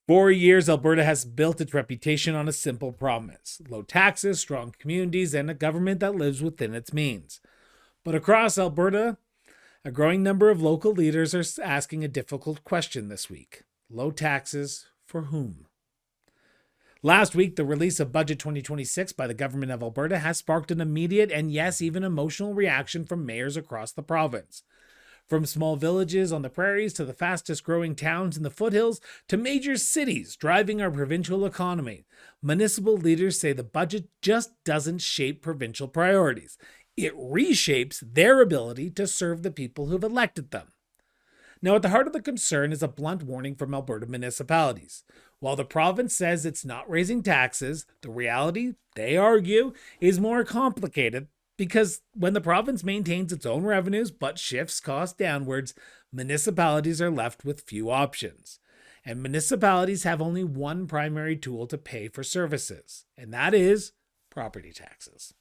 For years, Alberta has built its reputation on a simple promise: low taxes, strong communities, and a government that lives within its means. But across Alberta, a growing number of local leaders are asking a difficult question this week: low taxes for whom? Last week, the release of Budget 2026 by the Government of Alberta has sparked an immediate and, yes, even emotional reaction from mayors across the province. From small villages on the prairies to the fastest growing towns in the foothills to major cities driving our provincial economy, municipal leaders say the budget just doesn't shape provincial priorities. It reshapes their ability to serve the people who've elected them. Now, at the heart of the concern is a blunt warning from Alberta municipalities. While the province says it's not raising taxes, the reality, they argue, is more complicated because when the province maintains its own revenues but shifts costs downwards, municipalities are left with few options. And municipalities have only one primary tool to pay for services, and that is property taxes.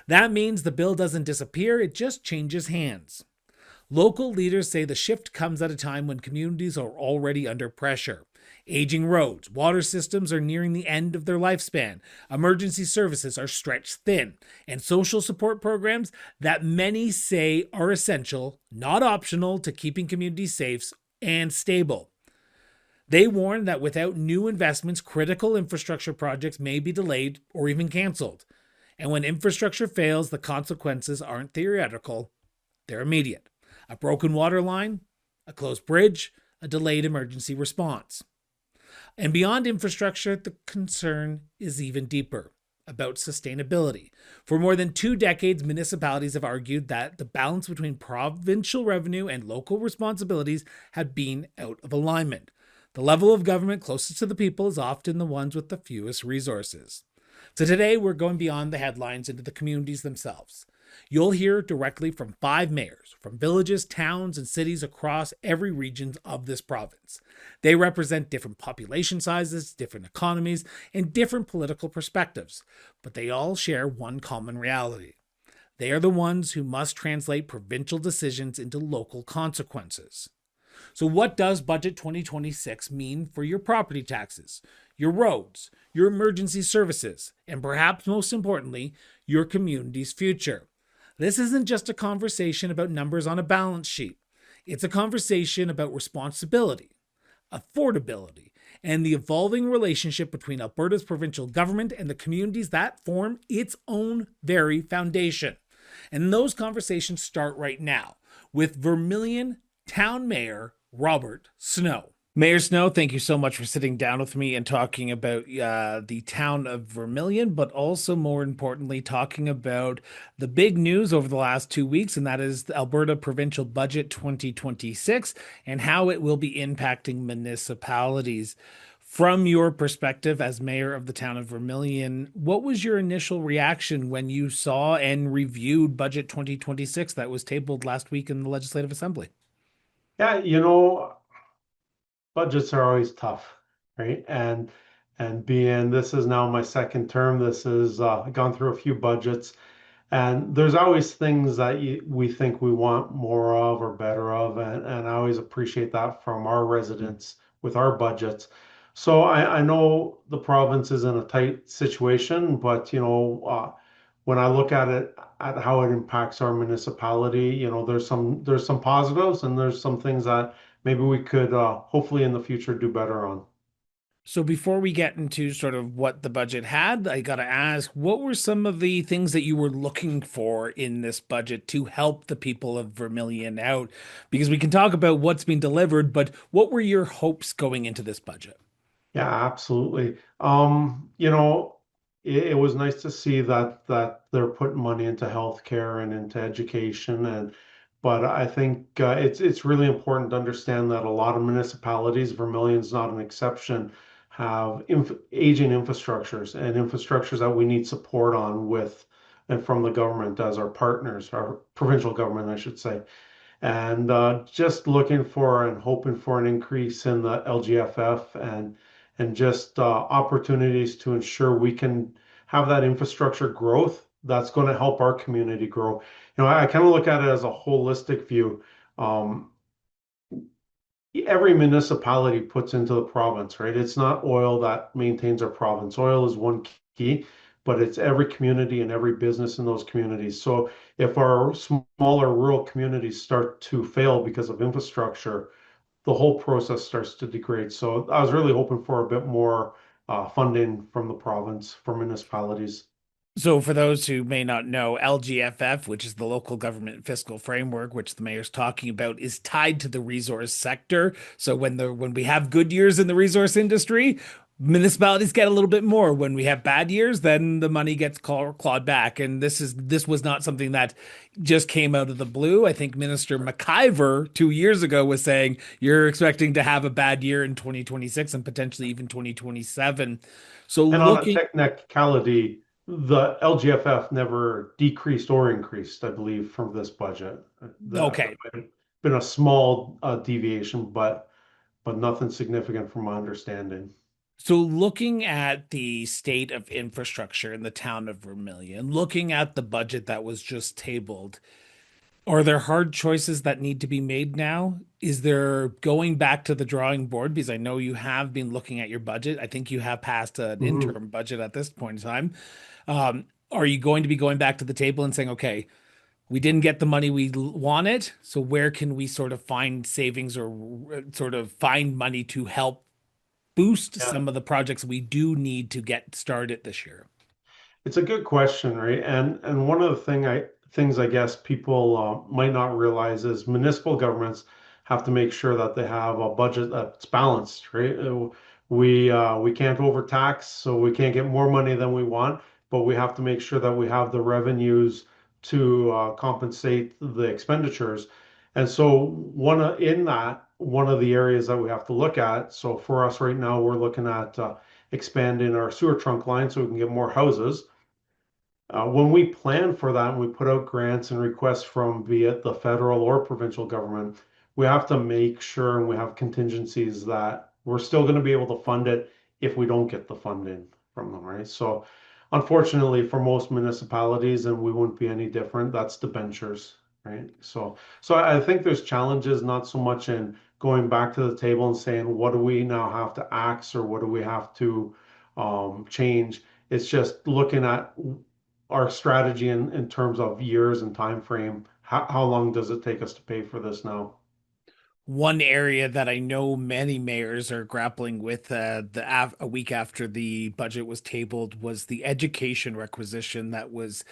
That means the bill doesn't disappear, it just changes hands. Local leaders say the shift comes at a time when communities are already under pressure. Aging roads, water systems are nearing the end of their lifespan, emergency services are stretched thin, and social support programs that many say are essential, not optional, to keeping communities safe and stable. They warn that without new investments, critical infrastructure projects may be delayed or even cancelled. And when infrastructure fails, the consequences aren't theoretical, they're immediate. A broken water line, a closed bridge, a delayed emergency response. And beyond infrastructure, the concern is even deeper, about sustainability. For more than 2 decades, municipalities have argued that the balance between provincial revenue and local responsibilities have been out of alignment. The level of government closest to the people is often the ones with the fewest resources. So today, we're going beyond the headlines into the communities themselves. You'll hear directly from 5 mayors from villages, towns, and cities across every region of this province. They represent different population sizes, different economies, and different political perspectives, but they all share one common reality. They are the ones who must translate provincial decisions into local consequences. So what does Budget 2026 mean for your property taxes, your roads, your emergency services, and perhaps most importantly, your community's future? This isn't just a conversation about numbers on a balance sheet. It's a conversation about responsibility, affordability, and the evolving relationship between Alberta's provincial government and the communities that form its own very foundation. And those conversations start right now with Vermilion Town Mayor Robert Snow. Mayor Snow, thank you so much for sitting down with me and talking about the town of Vermilion, but also more importantly, talking about the big news over the last 2 weeks, and that is the Alberta Provincial Budget 2026 and how it will be impacting municipalities. From your perspective as mayor of the town of Vermilion, what was your initial reaction when you saw and reviewed Budget 2026 that was tabled last week in the Legislative Assembly? Yeah, budgets are always tough, right? And being this is now my second term, this is gone through a few budgets, and there's always things that we think we want more of or better of, and I always appreciate that from our residents with our budgets. So I know the province is in a tight situation, but when I look at it at how it impacts our municipality, there's some positives and there's some things that maybe we could hopefully in the future do better on. So before we get into sort of what the budget had, I got to ask, what were some of the things that you were looking for in this budget to help the people of Vermilion out? Because we can talk about what's been delivered, but what were your hopes going into this budget? Yeah, absolutely. It was nice to see that they're putting money into healthcare and into education, and but I think it's really important to understand that a lot of municipalities, Vermilion's not an exception, have aging infrastructures and infrastructures that we need support on with and from the government as our partners, our provincial government, I should say. And just looking for and hoping for an increase in the LGFF and just opportunities to ensure we can have that infrastructure growth that's going to help our community grow. I kind of look at it as a holistic view. Um, every municipality puts into the province, right? It's not oil that maintains our province. Oil is one key, but it's every community and every business in those communities. So if our smaller rural communities start to fail because of infrastructure, the whole process starts to degrade. So I was really hoping for a bit more funding from the province for municipalities. So, for those who may not know, LGFF, which is the local government fiscal framework, which the mayor's talking about, is tied to the resource sector. So, when we have good years in the resource industry, municipalities get a little bit more. When we have bad years, then the money gets clawed back. And this was not something that just came out of the blue. I think Minister McIver 2 years ago was saying you're expecting to have a bad year in 2026 and potentially even 2027. So, And on a looking technicality, the LGFF never decreased or increased, I believe, from this budget. That okay. might have been a small deviation, but nothing significant from my understanding. So, looking at the state of infrastructure in the town of Vermilion, looking at the budget that was just tabled, are there hard choices that need to be made now? Is there going back to the drawing board? Because I know you have been looking at your budget. I think you have passed an Mhm. interim budget at this point in time. Are you going to be going back to the table and saying, okay, we didn't get the money we wanted, so where can we sort of find savings or sort of find money to help boost Yeah. some of the projects we do need to get started this year? It's a good question, right? And one of the things I guess people might not realize is municipal governments have to make sure that they have a budget that's balanced, right? We can't overtax, so we can't get more money than we want, but we have to make sure that we have the revenues to compensate the expenditures. And so in that, one of the areas that we have to look at. So for us right now, we're looking at expanding our sewer trunk line so we can get more houses. When we plan for that and we put out grants and requests from via the federal or provincial government, we have to make sure and we have contingencies that we're still going to be able to fund it if we don't get the funding from them, right? So unfortunately for most municipalities, and we wouldn't be any different, that's debentures, right? So I think there's challenges not so much in going back to the table and saying, what do we now have to axe or what do we have to change? It's just looking at our strategy in terms of years and time frame. How long does it take us to pay for this now? One area that I know many mayors are grappling with a week after the budget was tabled was the education requisition that was,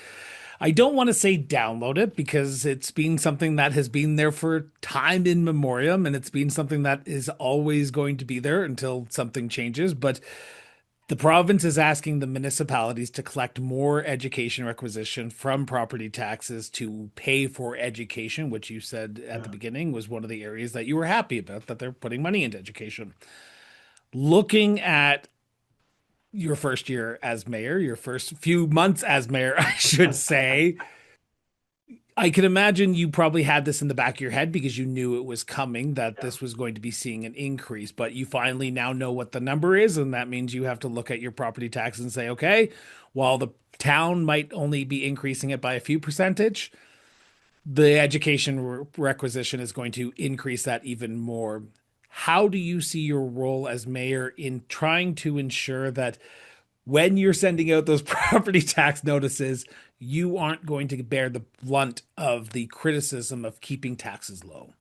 I don't want to say download it because it's been something that has been there for time in memoriam and it's been something that is always going to be there until something changes. But the province is asking the municipalities to collect more education requisition from property taxes to pay for education, which you said at the Yeah. beginning was one of the areas that you were happy about, that they're putting money into education. Looking at your first year as mayor, your first few months as mayor, I should say, I can imagine you probably had this in the back of your head because you knew it was coming, that Yeah. this was going to be seeing an increase, but you finally now know what the number is. And that means you have to look at your property tax and say, okay, while the town might only be increasing it by a few percentage, the education requisition is going to increase that even more. How do you see your role as mayor in trying to ensure that when you're sending out those property tax notices, you aren't going to bear the blunt of the criticism of keeping taxes low?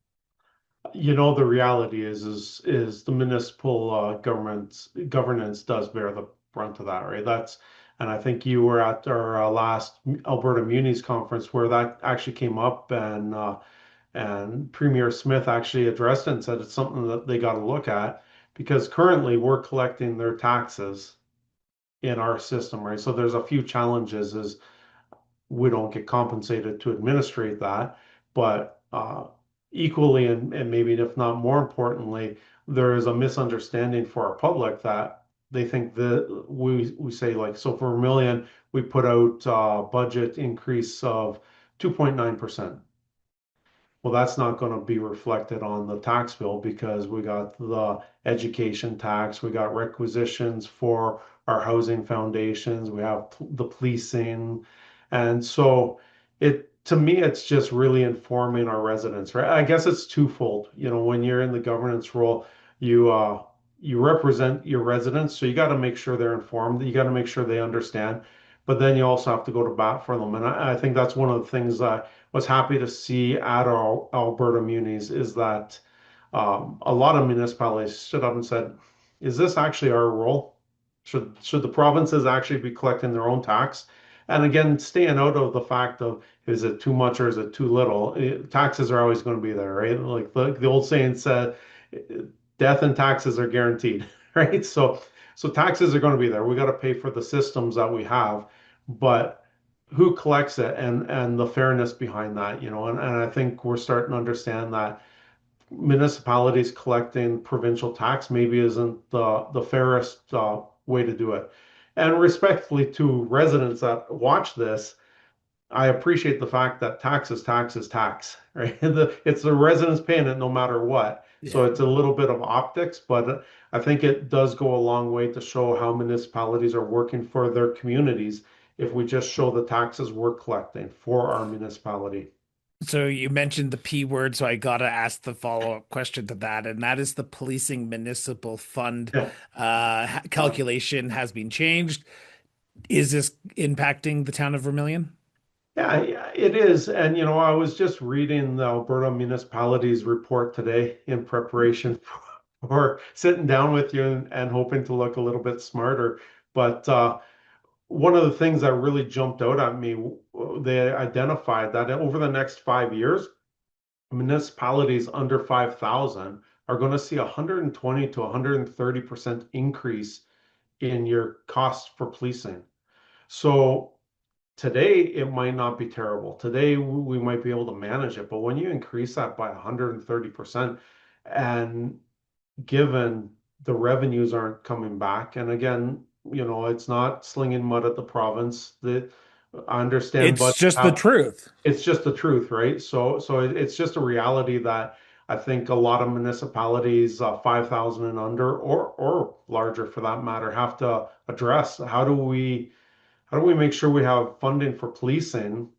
The reality is the municipal governance does bear the brunt of that, right? And I think you were at our last Alberta Munis conference where that actually came up, and Premier Smith actually addressed it and said it's something that they got to look at because currently we're collecting their taxes in our system, right? So there's a few challenges is we don't get compensated to administrate that, but equally and maybe if not more importantly, there is a misunderstanding for our public that they think that we say like so for Vermilion we put out a budget increase of 2.9%. Well, that's not going to be reflected on the tax bill because we got the education tax, we got requisitions for our housing foundations, we have the policing. And so it to me, it's just really informing our residents, right? I guess it's twofold. You know, when you're in the governance role, you represent your residents, so you got to make sure they're informed. You got to make sure they understand, but then you also have to go to bat for them. And I think that's one of the things I was happy to see at our Alberta munis is that a lot of municipalities stood up and said, "Is this actually our role? Should the provinces actually be collecting their own tax?" And again, staying out of the fact of is it too much or is it too little? Taxes are always going to be there, right? Like the old saying said, death and taxes are guaranteed, right? So taxes are going to be there. We got to pay for the systems that we have, but who collects it and the fairness behind that, you know, and I think we're starting to understand that municipalities collecting provincial tax maybe isn't the fairest way to do it. And respectfully to residents that watch this, I appreciate the fact that tax is tax, right? It's the residents paying it no matter what. So Yeah. it's a little bit of optics, but I think it does go a long way to show how municipalities are working for their communities if we just show the taxes we're collecting for our municipality. So you mentioned the P word, so I gotta ask the follow-up question to that, and that is the policing municipal fund Yeah. calculation has been changed. Is this impacting the town of Vermilion? Yeah, it is. And, you know, I was just reading the Alberta Municipalities report today in preparation for sitting down with you and hoping to look a little bit smarter. But one of the things that really jumped out at me, they identified that over the next 5 years, municipalities under 5,000 are going to see 120 to 130% increase in your cost for policing. So today it might not be terrible. Today we might be able to manage it, but when you increase that by 130% and given the revenues aren't coming back, and again, you know, it's not slinging mud at the province. That I understand, It's but just the truth. it's just the truth, right? So it's just a reality that I think a lot of municipalities, 5,000 and under, or larger for that matter, have to address. How do we make sure we have funding for policing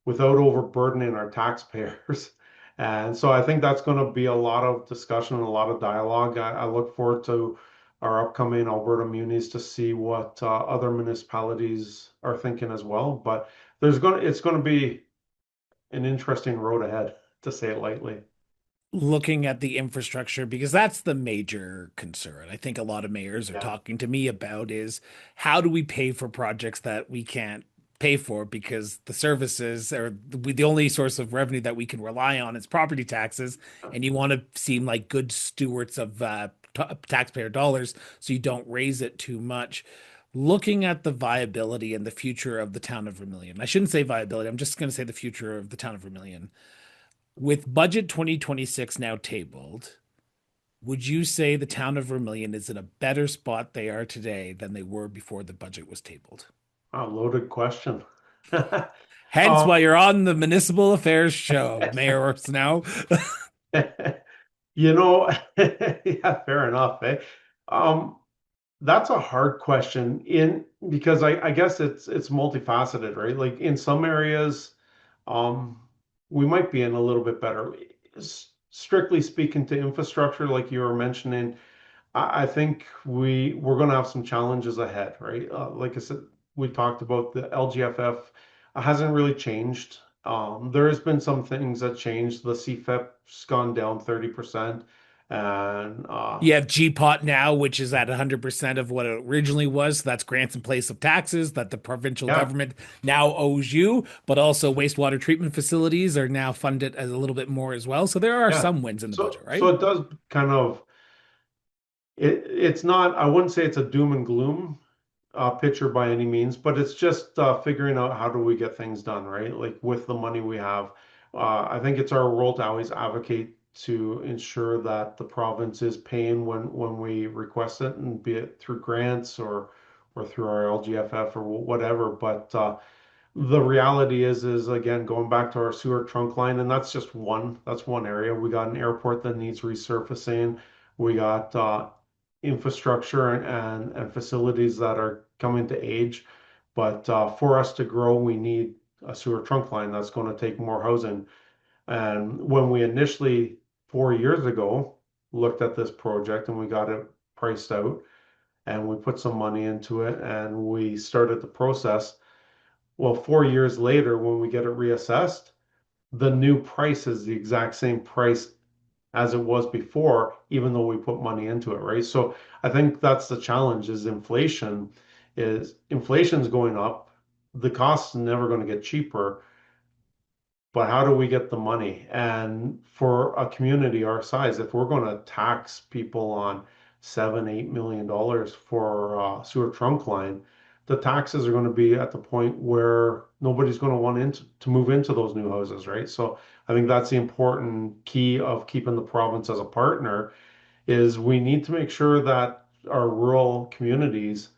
without overburdening our taxpayers? And so I think that's going to be a lot of discussion and a lot of dialogue. I look forward to our upcoming Alberta munis to see what other municipalities are thinking as well. But it's going to be an interesting road ahead, to say it lightly. Looking at the infrastructure, because that's the major concern I think a lot of mayors are Yeah. talking to me about, is how do we pay for projects that we can't pay for because the services are the only source of revenue that we can rely on is property taxes, and you want to seem like good stewards of taxpayer dollars so you don't raise it too much. Looking at the viability and the future of the town of Vermilion, I shouldn't say viability, I'm just going to say the future of the town of Vermilion. With budget 2026 now tabled, would you say the town of Vermilion is in a better spot they are today than they were before the budget was tabled? A loaded question. Hence Um, why you're on the municipal affairs show, Mayor Orsonow. you know, yeah, fair enough, eh? Um, That's a hard question in because I guess it's multifaceted, right? Like in some areas, um, we might be in a little bit better. Strictly speaking to infrastructure, like you were mentioning, I think we're going to have some challenges ahead, right? Like I said, we talked about the LGFF hasn't really changed. There has been some things that changed. The CFEP's gone down 30%, and You have GPOT now, which is at 100% of what it originally was. So that's grants in place of taxes that the provincial yeah, government now owes you, but also wastewater treatment facilities are now funded as a little bit more as well. So there are yeah. some wins in the budget, So right? it does kind of it's not, I wouldn't say it's a doom and gloom picture by any means, but it's just figuring out how do we get things done, right? Like with the money we have. I think it's our role to always advocate to ensure that the province is paying when we request it, and be it through grants or through our LGFF or whatever. But the reality is again going back to our sewer trunk line, and that's one area. We got an airport that needs resurfacing. We got infrastructure and facilities that are coming to age. But for us to grow, we need a sewer trunk line that's going to take more housing. And when we initially 4 years ago looked at this project and we got it priced out and we put some money into it and we started the process, well, 4 years later, when we get it reassessed, the new price is the exact same price as it was before, even though we put money into it, right? So I think that's the challenge is inflation's going up. The costs never going to get cheaper, but how do we get the money? And for a community our size, if we're going to tax people on $7, $8 million for sewer trunk line, the taxes are going to be at the point where nobody's going to want to move into those new houses, right? So I think that's the important key of keeping the province as a partner is we need to make sure that our rural communities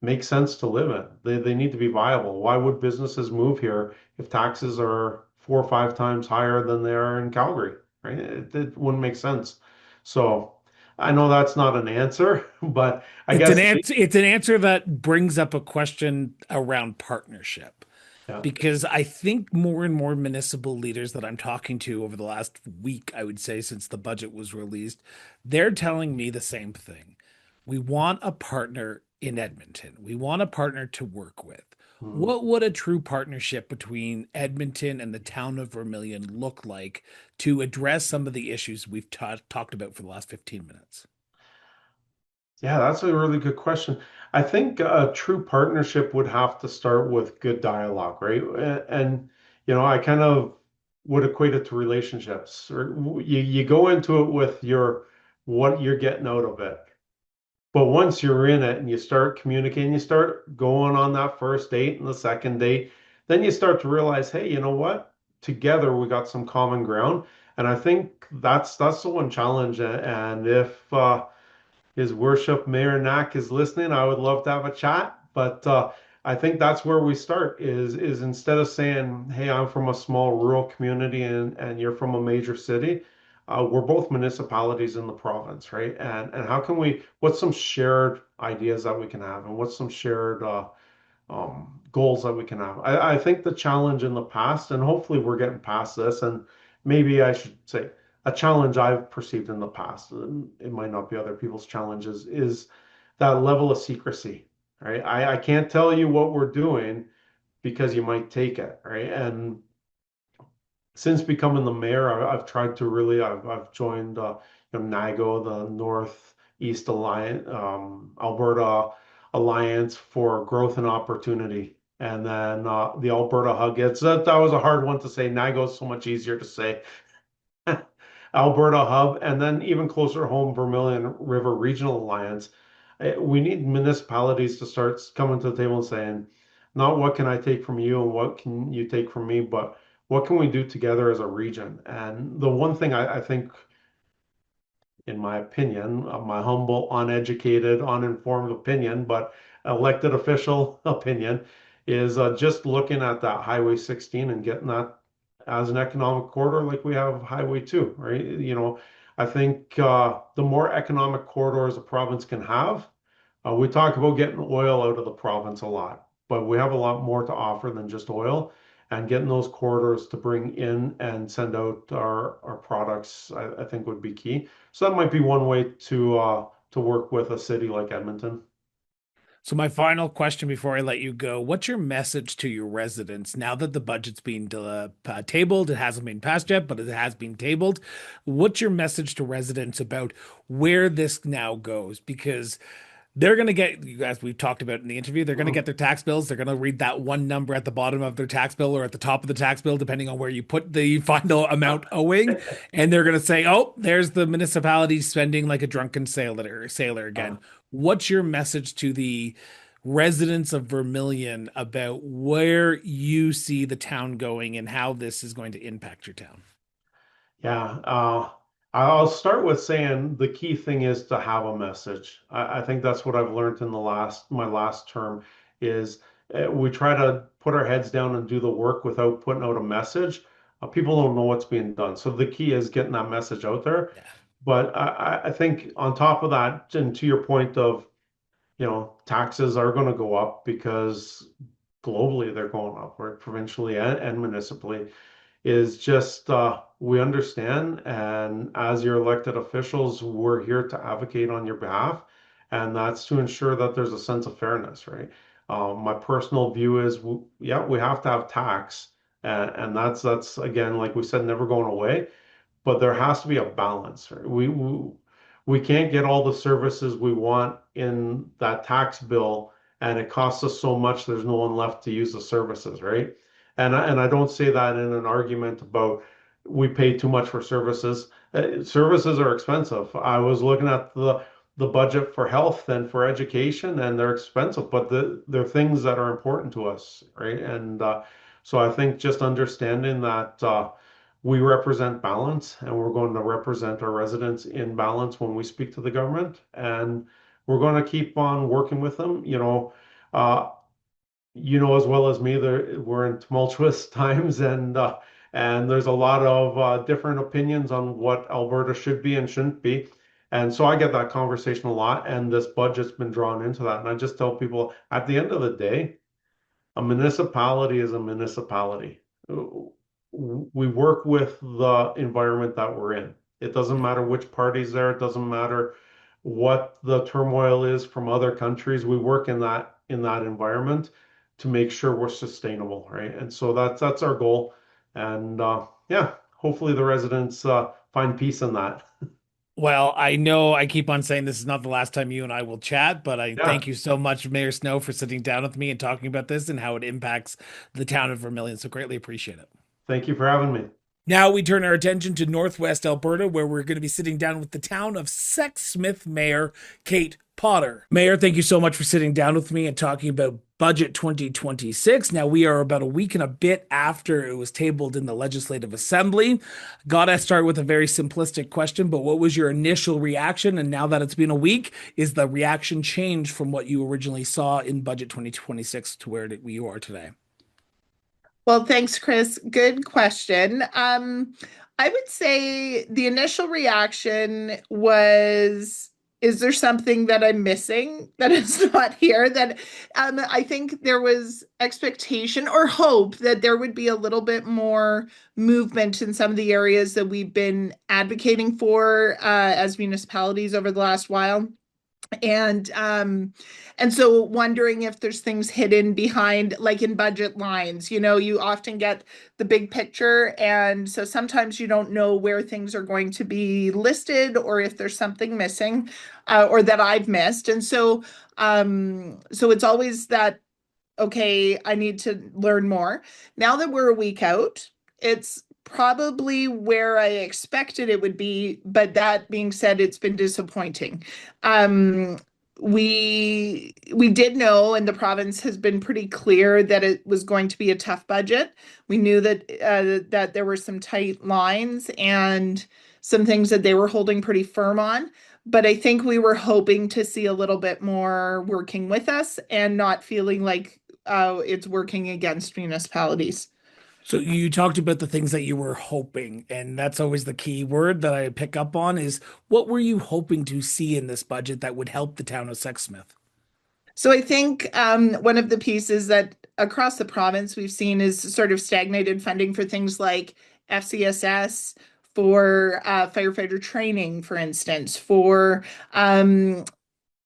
make sense to live in. They need to be viable. Why would businesses move here if taxes are 4 or 5 times higher than they are in Calgary, right? It wouldn't make sense. So I know that's not an answer, but I It's an guess, answer. It's an answer that brings up a question around partnership. yeah. Because I think more and more municipal leaders that I'm talking to over the last week, I would say, since the budget was released, they're telling me the same thing. We want a partner in Edmonton. We want a partner to work with. Hmm. What would a true partnership between Edmonton and the town of Vermilion look like to address some of the issues we've talked about for the last 15 minutes? Yeah, that's a really good question. I think a true partnership would have to start with good dialogue, right? And I kind of would equate it to relationships. Or you go into it with your what you're getting out of it. But once you're in it and you start communicating, you start going on that first date and the second date, then you start to realize, hey, you know what? Together we got some common ground. And I think that's the one challenge. And if his worship Mayor Knack is listening, I would love to have a chat. But I think that's where we start is instead of saying, hey, I'm from a small rural community and you're from a major city, we're both municipalities in the province, right? And how can what's some shared ideas that we can have and what's some shared goals that we can have? I think the challenge in the past, and hopefully we're getting past this, and maybe I should say a challenge I've perceived in the past, and it might not be other people's challenges, is that level of secrecy, right? I can't tell you what we're doing because you might take it, right? And since becoming the mayor, I've tried to really, I've joined, NAGO, the Northeast Alliance, Alberta Alliance for Growth and Opportunity. And then the Alberta Hug. That was a hard one to say. NAGO is so much easier to say. Alberta Hub, and then even closer home, Vermilion River Regional Alliance. We need municipalities to start coming to the table and saying, not what can I take from you and what can you take from me, but what can we do together as a region? And the one thing I think, in my opinion, my humble, uneducated, uninformed opinion, but elected official opinion, is just looking at that Highway 16 and getting that as an economic corridor like we have Highway 2, right? I think the more economic corridors a province can have, we talk about getting oil out of the province a lot, but we have a lot more to offer than just oil. And getting those corridors to bring in and send out our products, I think would be key. So that might be one way to work with a city like Edmonton. So my final question before I let you go, what's your message to your residents now that the budget's been tabled? It hasn't been passed yet, but it has been tabled. What's your message to residents about where this now goes? Because they're going to get, as we've talked about in the interview, they're going to Mhm. get their tax bills. They're going to read that one number at the bottom of their tax bill or at the top of the tax bill, depending on where you put the final amount owing. And they're going to say, oh, there's the municipality spending like a drunken sailor Uh, again. What's your message to the residents of Vermilion about where you see the town going and how this is going to impact your town? Yeah, I'll start with saying the key thing is to have a message. I think that's what I've learned in my last term is we try to put our heads down and do the work without putting out a message. People don't know what's being done. So the key is getting that message out there. Yeah. But I think on top of that, and to your point of, taxes are going to go up because globally they're going up, right? Provincially and municipally, is just we understand, and as your elected officials, we're here to advocate on your behalf, and that's to ensure that there's a sense of fairness, right? My personal view is, yeah, we have to have tax, and that's again, like we said, never going away, but there has to be a balance, right? We can't get all the services we want in that tax bill, and it costs us so much, there's no one left to use the services, right? And I don't say that in an argument about we pay too much for services. Services are expensive. I was looking at the budget for health and for education, and they're expensive, but they're things that are important to us, right? And so I think just understanding that we represent balance, and we're going to represent our residents in balance when we speak to the government, and we're going to keep on working with them. Uh, as well as me, we're in tumultuous times, and there's a lot of different opinions on what Alberta should be and shouldn't be. And so I get that conversation a lot, and this budget's been drawn into that. And I just tell people at the end of the day, a municipality is a municipality. We work with the environment that we're in. It doesn't matter which party's there. It doesn't matter what the turmoil is from other countries. We work in that environment to make sure we're sustainable, right? And so that's our goal. And yeah, hopefully the residents find peace in that. Well, I know I keep on saying this is not the last time you and I will chat, but I Yeah, thank you so much, Mayor Snow, for sitting down with me and talking about this and how it impacts the town of Vermilion. So greatly appreciate it. thank you for having me. Now we turn our attention to Northwest Alberta, where we're going to be sitting down with the town of Sexsmith Mayor Kate Potter. Mayor, thank you so much for sitting down with me and talking about Budget 2026. Now we are about a week and a bit after it was tabled in the Legislative Assembly. Gotta start with a very simplistic question, but what was your initial reaction? And now that it's been a week, is the reaction changed from what you originally saw in Budget 2026 to where you are today? Well, thanks, Chris. Good question. I would say the initial reaction was, is there something that I'm missing that is not here? That I think there was expectation or hope that there would be a little bit more movement in some of the areas that we've been advocating for as municipalities over the last while. And so wondering if there's things hidden behind, like in budget lines. You often get the big picture, and so sometimes you don't know where things are going to be listed or if there's something missing, or that I've missed. And so it's always that, okay, I need to learn more. Now that we're a week out, it's probably where I expected it would be, but that being said, it's been disappointing. Um, we did know, and the province has been pretty clear that it was going to be a tough budget. We knew that there were some tight lines and some things that they were holding pretty firm on. But I think we were hoping to see a little bit more working with us and not feeling like it's working against municipalities. So you talked about the things that you were hoping, and that's always the key word that I pick up on is what were you hoping to see in this budget that would help the town of Sexsmith? So I think one of the pieces that across the province we've seen is sort of stagnated funding for things like FCSS, for firefighter training, for instance, for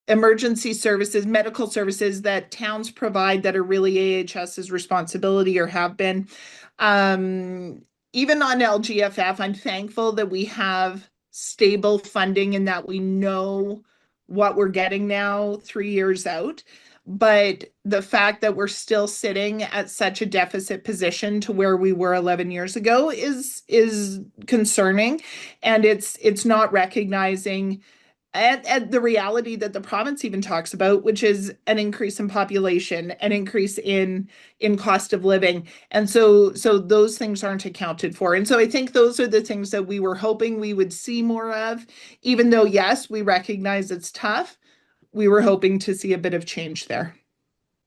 emergency services, medical services that towns provide that are really AHS's responsibility or have been. Even on LGFF, I'm thankful that we have stable funding and that we know what we're getting now 3 years out. But the fact that we're still sitting at such a deficit position to where we were 11 years ago is concerning, and it's not recognizing and the reality that the province even talks about, which is an increase in population, an increase in cost of living. And so those things aren't accounted for. And so I think those are the things that we were hoping we would see more of, even though, yes, we recognize it's tough. We were hoping to see a bit of change there.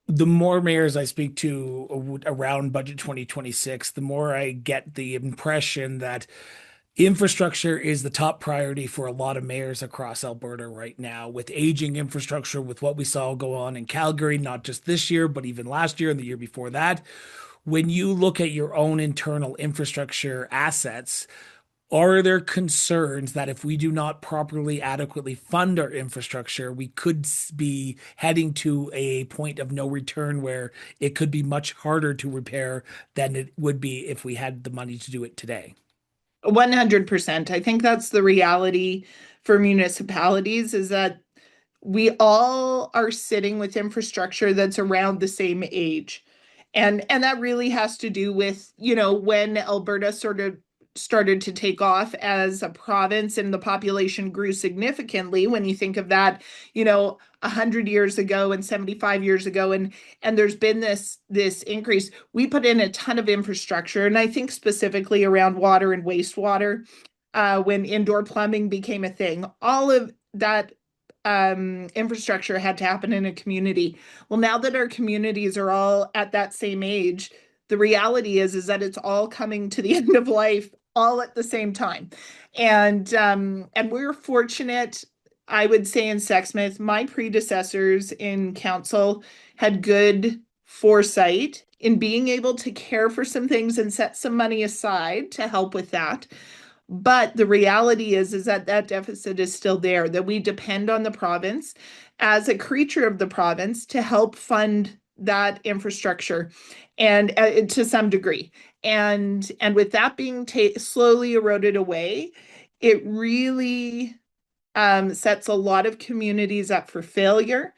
The more mayors I speak to around budget 2026, the more I get the impression that Infrastructure is the top priority for a lot of mayors across Alberta right now, with aging infrastructure, with what we saw go on in Calgary, not just this year, but even last year and the year before that. When you look at your own internal infrastructure assets, are there concerns that if we do not properly adequately fund our infrastructure, we could be heading to a point of no return where it could be much harder to repair than it would be if we had the money to do it today? 100%. I think that's the reality for municipalities, is that we all are sitting with infrastructure that's around the same age. And that really has to do with, when Alberta sort of started to take off as a province and the population grew significantly. When you think of that, 100 years ago and 75 years ago, and there's been this increase. We put in a ton of infrastructure, and I think specifically around water and wastewater, when indoor plumbing became a thing. All of that infrastructure had to happen in a community. Well, now that our communities are all at that same age, the reality is that it's all coming to the end of life all at the same time. And we're fortunate, I would say, in Sexsmith. My predecessors in council had good foresight in being able to care for some things and set some money aside to help with that. But the reality is that deficit is still there, that we depend on the province as a creature of the province to help fund that infrastructure, and to some degree. And with that being slowly eroded away, it really sets a lot of communities up for failure.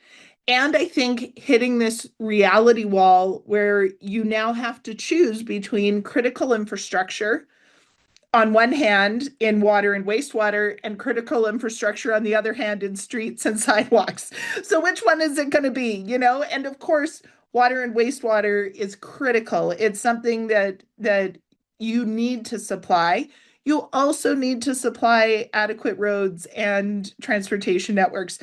And I think hitting this reality wall where you now have to choose between critical infrastructure on one hand in water and wastewater, and critical infrastructure on the other hand in streets and sidewalks. So which one is it going to be, And of course, water and wastewater is critical. It's something that you need to supply. You also need to supply adequate roads and transportation networks.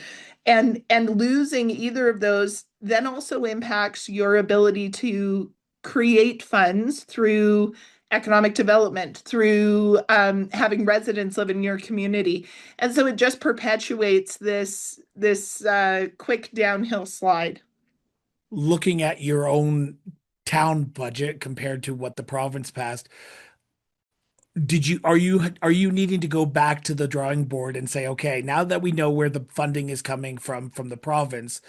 And losing either of those then also impacts your ability to create funds through economic development, through having residents live in your community. And so it just perpetuates this quick downhill slide. Looking at your own town budget compared to what the province passed, are you needing to go back to the drawing board and say, okay, now that we know where the funding is coming from the province,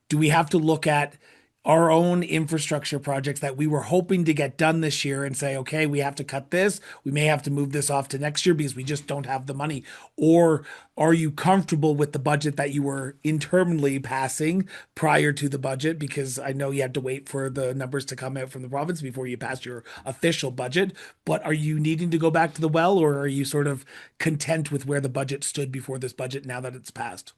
do we have to look at our own infrastructure projects that we were hoping to get done this year and say, okay, we have to cut this. We may have to move this off to next year because we just don't have the money. Or are you comfortable with the budget that you were internally passing prior to the budget? Because I know you had to wait for the numbers to come out from the province before you passed your official budget. But are you needing to go back to the well, or are you sort of content with where the budget stood before this budget now that it's passed?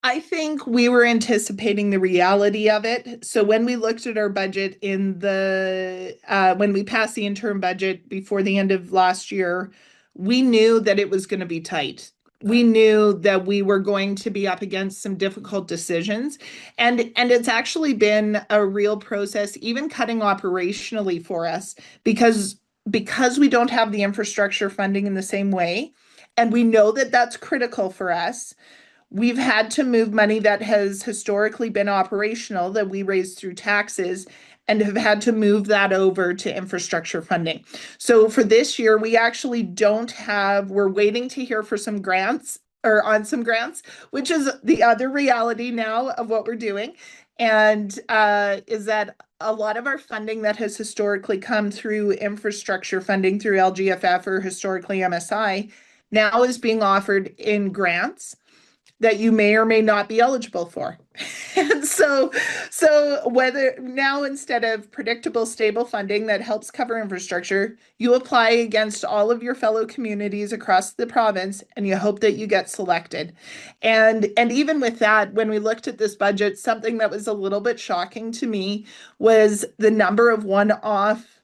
I think we were anticipating the reality of it. So when we looked at our budget when we passed the interim budget before the end of last year, we knew that it was going to be tight. We knew that we were going to be up against some difficult decisions. And it's actually been a real process, even cutting operationally for us, because we don't have the infrastructure funding in the same way. And we know that that's critical for us. We've had to move money that has historically been operational, that we raised through taxes, and have had to move that over to infrastructure funding. So for this year, we actually we're waiting to hear for some grants, or on some grants, which is the other reality now of what we're doing. And is that a lot of our funding that has historically come through infrastructure funding through LGFF, or historically MSI, now is being offered in grants that you may or may not be eligible for. And so whether now, instead of predictable, stable funding that helps cover infrastructure, you apply against all of your fellow communities across the province, and you hope that you get selected. And even with that, when we looked at this budget, something that was a little bit shocking to me was the number of one-off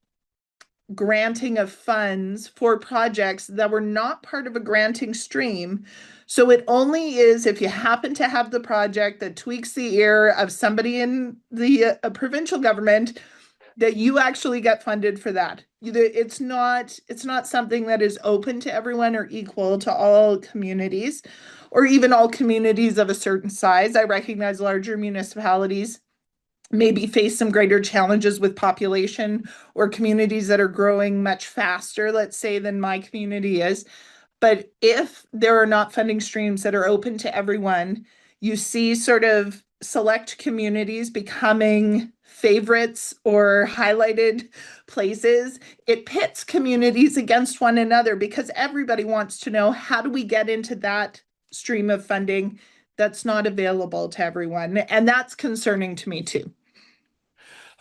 granting of funds for projects that were not part of a granting stream. So it only is if you happen to have the project that tweaks the ear of somebody in the provincial government, that you actually get funded for that. It's not something that is open to everyone or equal to all communities, or even all communities of a certain size. I recognize larger municipalities maybe face some greater challenges with population, or communities that are growing much faster, let's say, than my community is. But if there are not funding streams that are open to everyone, you see sort of select communities becoming favorites or highlighted places. It pits communities against one another because everybody wants to know, how do we get into that stream of funding that's not available to everyone? And that's concerning to me too.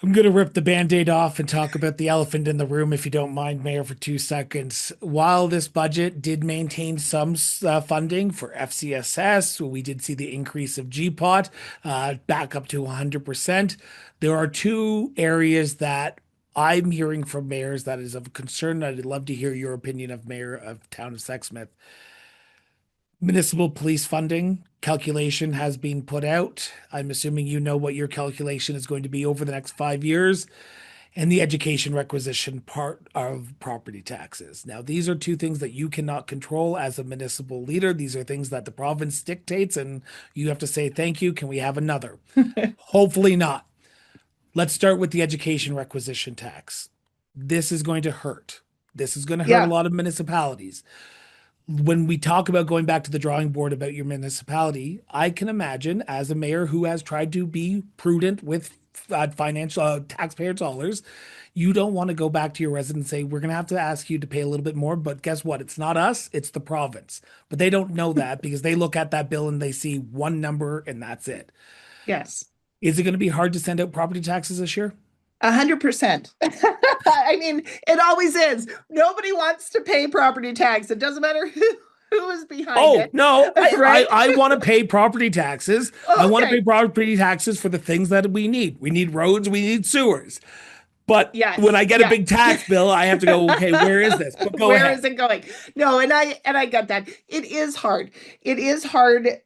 I'm going to rip the Band-Aid off and talk about the elephant in the room, if you don't mind, Mayor, for 2 seconds. While this budget did maintain some funding for FCSS, we did see the increase of GPOT back up to 100%. There are two areas that I'm hearing from mayors that is of concern. I'd love to hear your opinion of Mayor of Town of Sexsmith. Municipal police funding calculation has been put out. I'm assuming you know what your calculation is going to be over the next 5 years, and the education requisition part of property taxes. Now, these are two things that you cannot control as a municipal leader. These are things that the province dictates, and you have to say, thank you. Can we have another? Hopefully not. Let's start with the education requisition tax. This is going to hurt. This is going to hurt a lot of municipalities. When we talk about going back to the drawing board about your municipality, I can imagine, as a mayor who has tried to be prudent with financial taxpayer dollars, you don't want to go back to your residents and say, we're going to have to ask you to pay a little bit more, but guess what? It's not us, it's the province. But they don't know that because they look at that bill and they see one number and that's it. Yes. Is it going to be hard to send out property taxes this year? 100%. I mean, it always is. Nobody wants to pay property tax. It doesn't matter who is behind it. No, right? I want to pay property taxes. Okay. I want to pay property taxes for the things that we need. We need roads, we need sewers. But when I get a big tax bill, I have to go, okay, where is this? But go where ahead. is it going? No, and I get that. It is hard. It is hard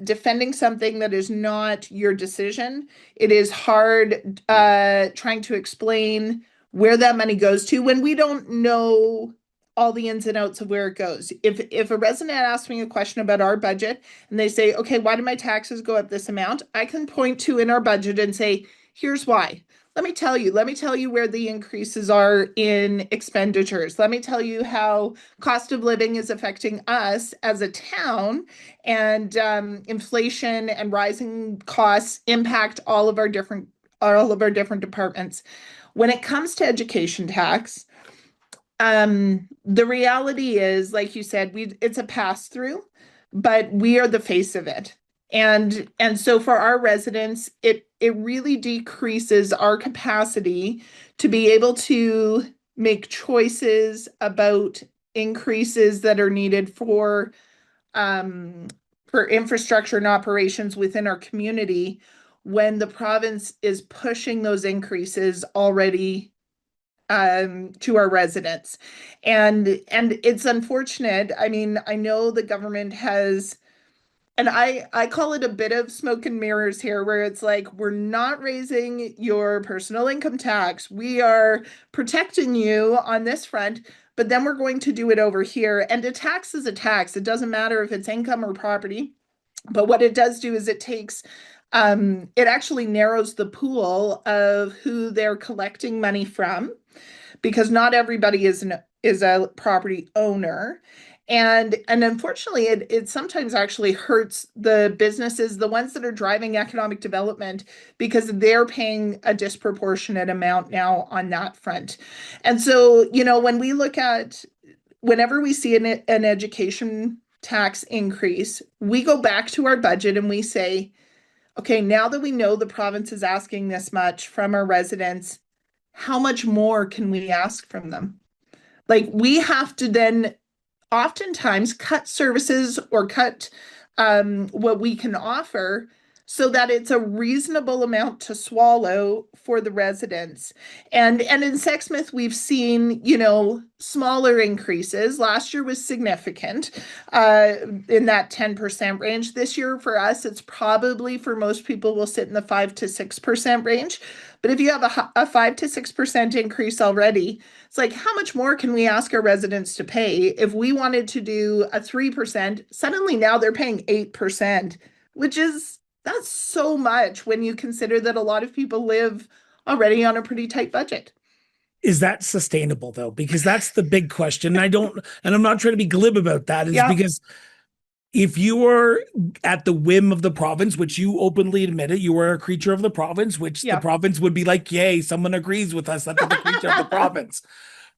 defending something that is not your decision. It is hard trying to explain where that money goes to when we don't know all the ins and outs of where it goes. If a resident asks me a question about our budget and they say, okay, why do my taxes go up this amount? I can point to in our budget and say, here's why. Let me tell you where the increases are in expenditures. Let me tell you how cost of living is affecting us as a town, and inflation and rising costs impact all of our different departments. When it comes to education tax, the reality is, like you said, it's a pass through, but we are the face of it. And so for our residents, it really decreases our capacity to be able to make choices about increases that are needed for infrastructure and operations within our community when the province is pushing those increases already to our residents. And it's unfortunate. I mean, I know the government has, and I call it a bit of smoke and mirrors here, where it's like, we're not raising your personal income tax. We are protecting you on this front, but then we're going to do it over here. And a tax is a tax. It doesn't matter if it's income or property. But what it does do is it takes, it actually narrows the pool of who they're collecting money from, because not everybody is a property owner. And unfortunately, it sometimes actually hurts the businesses, the ones that are driving economic development, because they're paying a disproportionate amount now on that front. And so, when we look at, whenever we see an education tax increase, we go back to our budget and we say, okay, now that we know the province is asking this much from our residents, how much more can we ask from them? Like, we have to then oftentimes cut services or cut what we can offer so that it's a reasonable amount to swallow for the residents. And in Sexsmith, we've seen, smaller increases. Last year was significant in that 10% range. This year for us, it's probably, for most people, will sit in the 5 to 6% range. But if you have a 5 to 6% increase already, it's like, how much more can we ask our residents to pay? If we wanted to do a 3%, suddenly now they're paying 8%, which is, that's so much when you consider that a lot of people live already on a pretty tight budget. Is that sustainable though? Because that's the big question. And I'm not trying to be glib about that, is Yeah, because if you are at the whim of the province, which you openly admitted, you are a creature of the province, which the yeah. province would be like, yay, someone agrees with us that they're the creature of the province.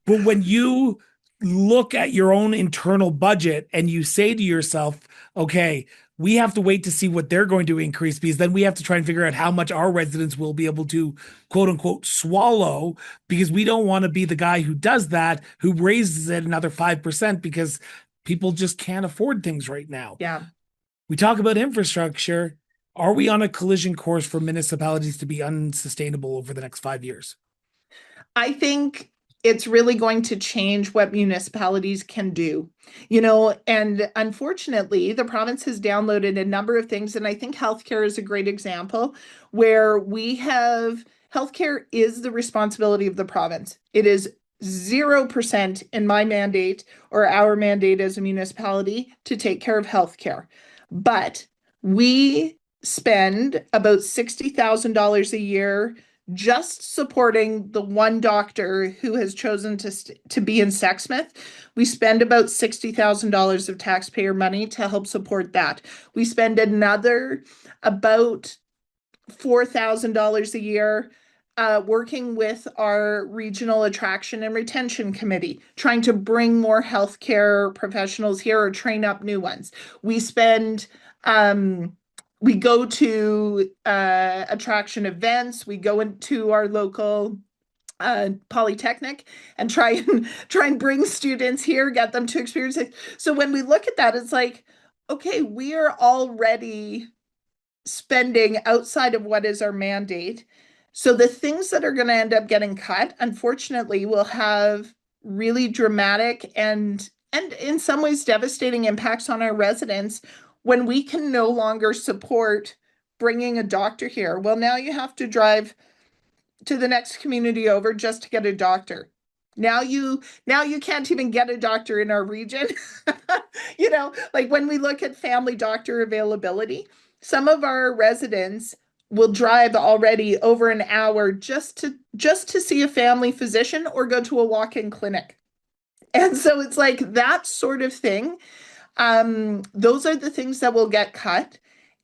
But when you look at your own internal budget and you say to yourself, okay, we have to wait to see what they're going to increase, because then we have to try and figure out how much our residents will be able to quote unquote swallow, because we don't want to be the guy who does that, who raises it another 5% because people just can't afford things right now. Yeah. We talk about infrastructure. Are we on a collision course for municipalities to be unsustainable over the next 5 years? I think it's really going to change what municipalities can do, you know, and unfortunately, the province has downloaded a number of things. And I think healthcare is a great example where we have healthcare is the responsibility of the province. It is 0% in my mandate or our mandate as a municipality to take care of healthcare. But we spend about $60,000 a year just supporting the one doctor who has chosen to be in Sexsmith. We spend about $60,000 of taxpayer money to help support that. We spend another about $4,000 a year working with our regional attraction and retention committee, trying to bring more healthcare professionals here or train up new ones. We spend we go to attraction events. We go into our local polytechnic and try and bring students here, get them to experience it. So when we look at that, it's like, okay, we are already spending outside of what is our mandate. So the things that are going to end up getting cut, unfortunately, will have really dramatic and in some ways devastating impacts on our residents when we can no longer support bringing a doctor here. Well, now you have to drive to the next community over just to get a doctor. Now you can't even get a doctor in our region. You know, like when we look at family doctor availability, some of our residents will drive already over an hour just to see a family physician or go to a walk-in clinic. And so it's like that sort of thing. Those are the things that will get cut.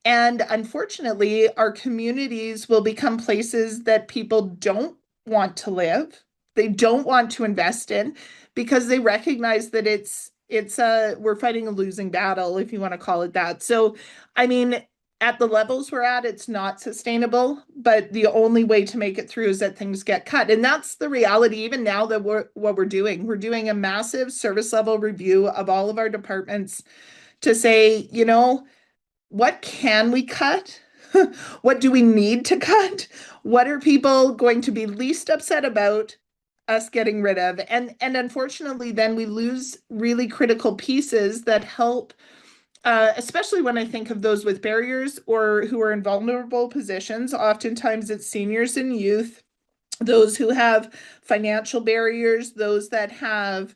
And unfortunately, our communities will become places that people don't want to live. They don't want to invest in because they recognize that we're fighting a losing battle, if you want to call it that. So, I mean, at the levels we're at, it's not sustainable, but the only way to make it through is that things get cut. And that's the reality, even now that we're doing. We're doing a massive service level review of all of our departments to say, you know, what can we cut? What do we need to cut? What are people going to be least upset about us getting rid of? And unfortunately, then we lose really critical pieces that help, especially when I think of those with barriers or who are in vulnerable positions. Oftentimes it's seniors and youth, those who have financial barriers, those that have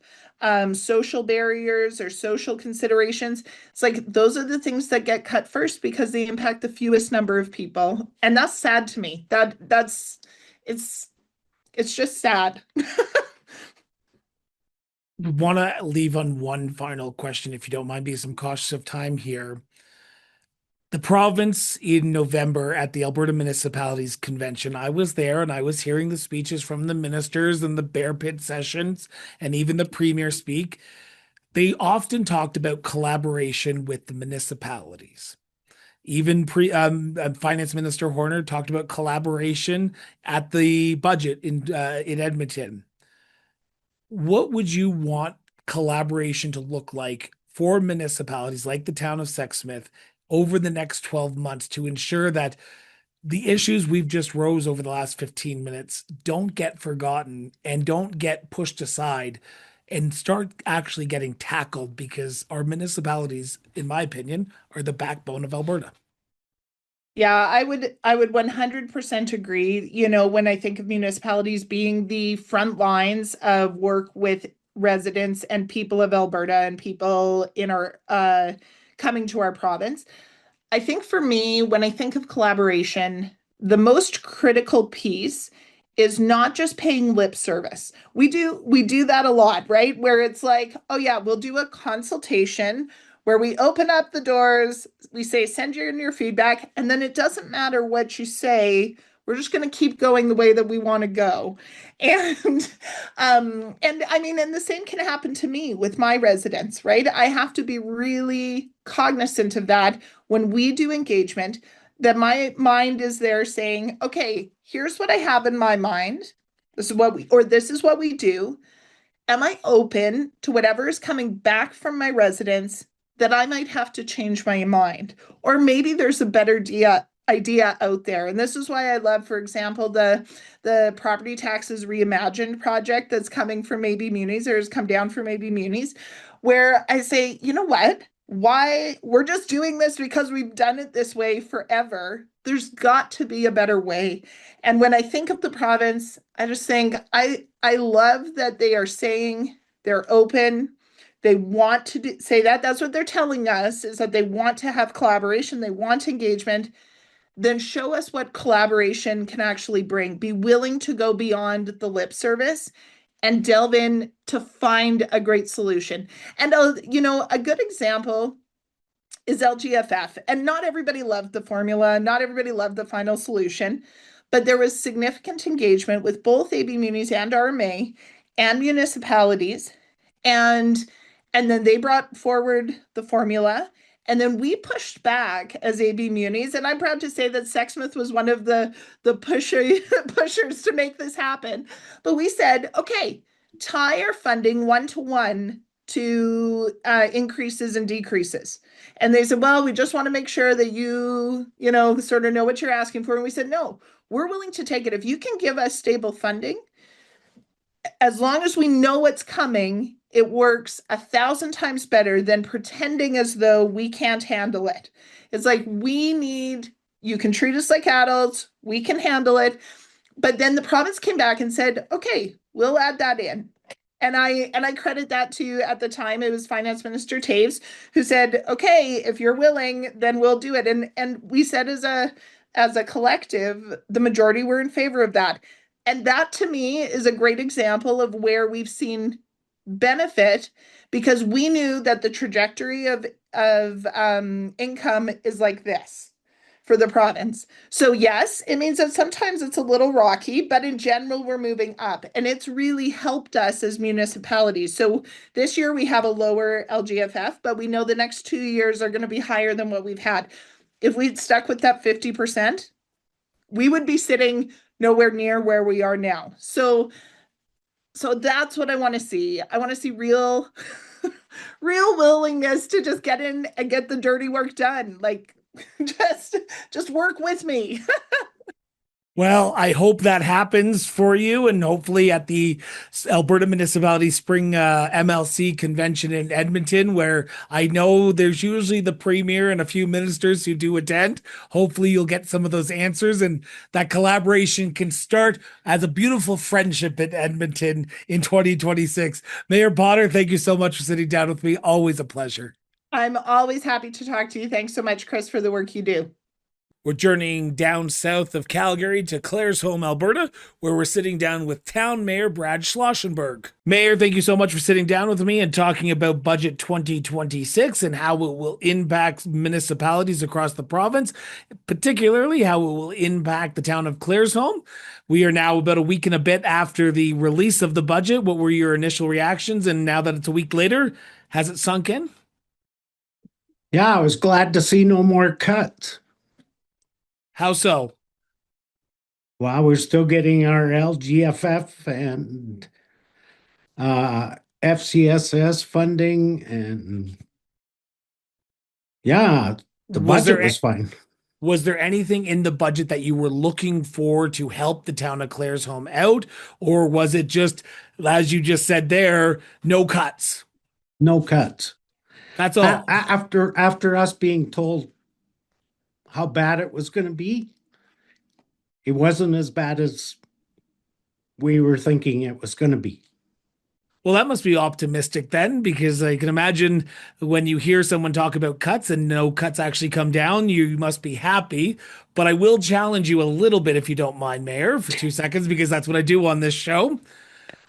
social barriers or social considerations. It's like those are the things that get cut first because they impact the fewest number of people. And that's sad to me. That's it's just sad. Want to leave on one final question, if you don't mind, because I'm cautious of time here. The province in November at the Alberta Municipalities Convention, I was there and I was hearing the speeches from the ministers and the bear pit sessions and even the premier speak. They often talked about collaboration with the municipalities. Even Finance Minister Horner talked about collaboration at the budget in Edmonton. What would you want collaboration to look like for municipalities like the town of Sexsmith over the next 12 months to ensure that the issues we've just rose over the last 15 minutes don't get forgotten and don't get pushed aside and start actually getting tackled, because our municipalities, in my opinion, are the backbone of Alberta? Yeah, I would 100% agree. You know, when I think of municipalities being the front lines of work with residents and people of Alberta and people in our coming to our province. I think for me, when I think of collaboration, the most critical piece is not just paying lip service. We do that a lot, right? Where it's like, oh yeah, we'll do a consultation where we open up the doors, we say send in your feedback, and then it doesn't matter what you say. We're just going to keep going the way that we want to go. And and I mean, and the same can happen to me with my residents, right? I have to be really cognizant of that when we do engagement, that my mind is there saying, okay, here's what I have in my mind. This is what we do. Am I open to whatever is coming back from my residents that I might have to change my mind? Or maybe there's a better idea out there. And this is why I love, for example, the property taxes reimagined project that's coming from maybe munis or has come down from maybe munis, where I say, you know what? Why we're just doing this because we've done it this way forever. There's got to be a better way. And when I think of the province, I just think I love that they are saying they're open. They want to say that. That's what they're telling us, is that they want to have collaboration, they want engagement. Then show us what collaboration can actually bring. Be willing to go beyond the lip service and delve in to find a great solution. And a good example is LGFF. And not everybody loved the formula, not everybody loved the final solution, but there was significant engagement with both AB Munis and RMA and municipalities. And and then they brought forward the formula. And then we pushed back as AB Munis. And I'm proud to say that Sexsmith was one of the pushers to make this happen. But we said, okay, tie our funding one-to-one to increases and decreases. And they said, well, we just want to make sure that sort of know what you're asking for. And we said, no, we're willing to take it. If you can give us stable funding, as long as we know what's coming, it works 1,000 times better than pretending as though we can't handle it. It's like, you can treat us like adults, we can handle it. But then the province came back and said, okay, we'll add that in. And I credit that to, at the time, it was Finance Minister Taves, who said, okay, if you're willing, then we'll do it. And we said as a collective, the majority were in favor of that. And that to me is a great example of where we've seen benefit, because we knew that the trajectory of income is like this for the province. So yes, it means that sometimes it's a little rocky, but in general, we're moving up, and it's really helped us as municipalities. So this year we have a lower LGFF, but we know the next 2 years are going to be higher than what we've had. If we'd stuck with that 50%, we would be sitting nowhere near where we are now. So that's what I want to see. I want to see real real willingness to just get in and get the dirty work done. Like just work with me. Well, I hope that happens for you, and hopefully at the Alberta Municipality Spring MLC convention in Edmonton, where I know there's usually the premier and a few ministers who do attend. Hopefully you'll get some of those answers, and that collaboration can start as a beautiful friendship in Edmonton in 2026. Mayor Potter, thank you so much for sitting down with me. Always a pleasure. I'm always happy to talk to you. Thanks so much, Chris, for the work you do. We're journeying down south of Calgary to Claresholm, Alberta, where we're sitting down with Town Mayor Brad Schlossenberg. Mayor, thank you so much for sitting down with me and talking about Budget 2026 and how it will impact municipalities across the province, particularly how it will impact the town of Claresholm. We are now about a week and a bit after the release of the budget. What were your initial reactions? And now that it's a week later, has it sunk in? Yeah, I was glad to see no more cuts. How so? Well, we're still getting our LGFF and FCSS funding, and yeah, the budget was fine. Was there anything in the budget that you were looking for to help the town of Claresholm out? Or was it just, as you just said there, no cuts? No cuts. That's all. After us being told how bad it was going to be. It wasn't as bad as we were thinking it was going to be. Well, that must be optimistic then, because I can imagine when you hear someone talk about cuts and no cuts actually come down, you must be happy. But I will challenge you a little bit, if you don't mind, Mayor, for 2 seconds, because that's what I do on this show.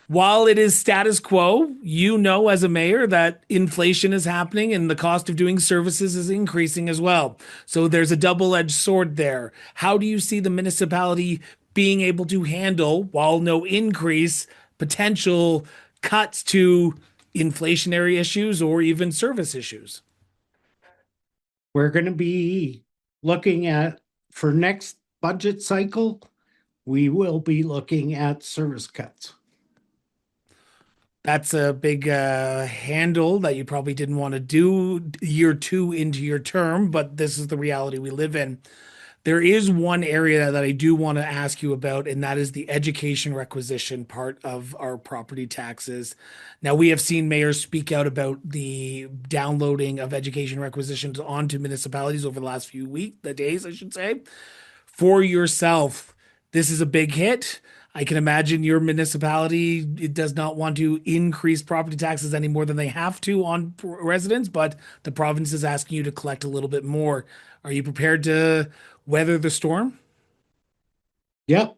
While it is status quo, you know, as a mayor, that inflation is happening and the cost of doing services is increasing as well. So there's a double-edged sword there. How do you see the municipality being able to handle, while no increase, potential cuts to inflationary issues or even service issues? We're going to be looking at, for next budget cycle, we will be looking at service cuts. That's a big handle that you probably didn't want to do year 2 into your term, but this is the reality we live in. There is one area that I do want to ask you about, and that is the education requisition part of our property taxes. Now, we have seen mayors speak out about the downloading of education requisitions onto municipalities over the last few days, I should say. For yourself, this is a big hit. I can imagine your municipality, it does not want to increase property taxes any more than they have to on residents, but the province is asking you to collect a little bit more. Are you prepared to weather the storm? Yep.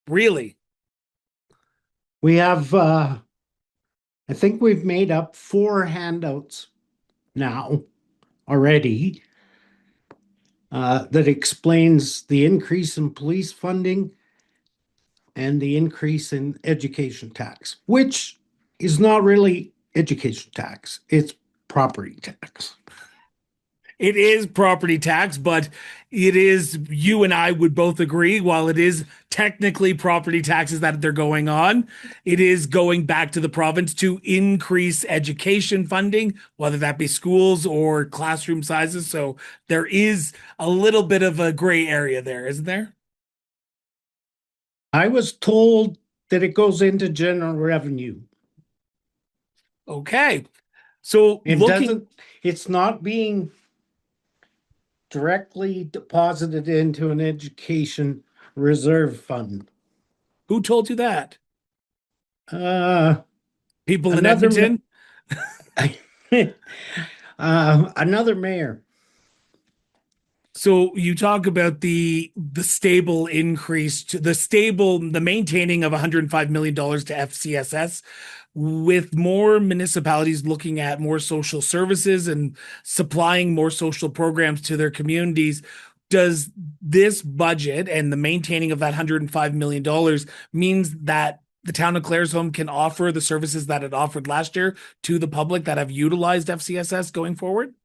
Really? We have, I think we've made up 4 handouts now already that explains the increase in police funding and the increase in education tax, which is not really education tax, it's property tax. It is property tax, but it is, you and I would both agree, while it is technically property taxes that they're going on, it is going back to the province to increase education funding, whether that be schools or classroom sizes. So there is a little bit of a gray area there, isn't there? I was told that it goes into general revenue. Okay. So It's not being directly deposited into an education reserve fund. who told you that? People in Another Edmonton? Another mayor. So you talk about the stable increase to the maintaining of $105 million to FCSS, with more municipalities looking at more social services and supplying more social programs to their communities. Does this budget and the maintaining of that $105 million means that the town of Claresholm can offer the services that it offered last year to the public that have utilized FCSS going forward?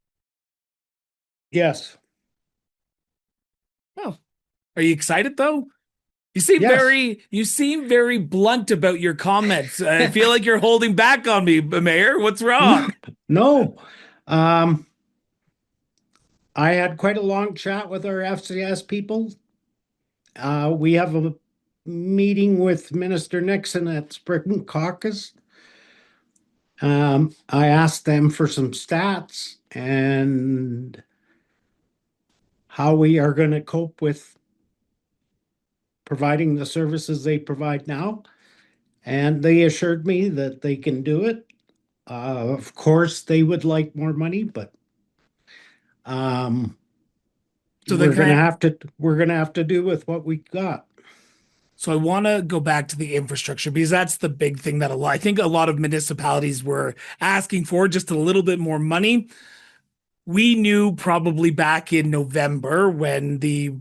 Yes. Oh, are you excited though? Yes. You seem very blunt about your comments. I feel like you're holding back on me, Mayor. What's wrong? No. I had quite a long chat with our FCS people. We have a meeting with Minister Nixon at Spring Caucus. I asked them for some stats and how we are going to cope with providing the services they provide now. And they assured me that they can do it. Of course, they would like more money, but So we're gonna have to do with what we got. So I want to go back to the infrastructure, because that's the big thing that I think a lot of municipalities were asking for, just a little bit more money. We knew probably back in November when the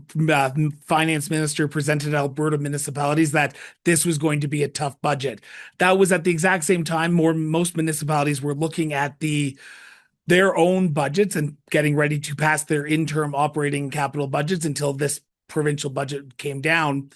finance minister presented Alberta municipalities that this was going to be a tough budget. That was at the exact same time most municipalities were looking at their own budgets and getting ready to pass their interim operating capital budgets until this provincial budget came down.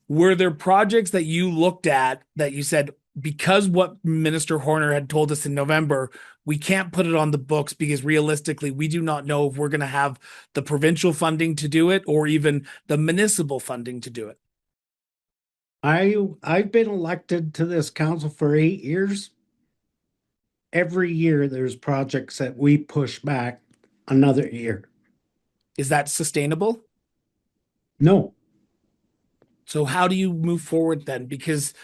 Were there projects that you looked at that you said, because what Minister Horner had told us in November, we can't put it on the books because realistically, we do not know if we're going to have the provincial funding to do it or even the municipal funding to do it? I've been elected to this council for 8 years. Every year there's projects that we push back another year. Is that sustainable? No, So how do you move forward then? Because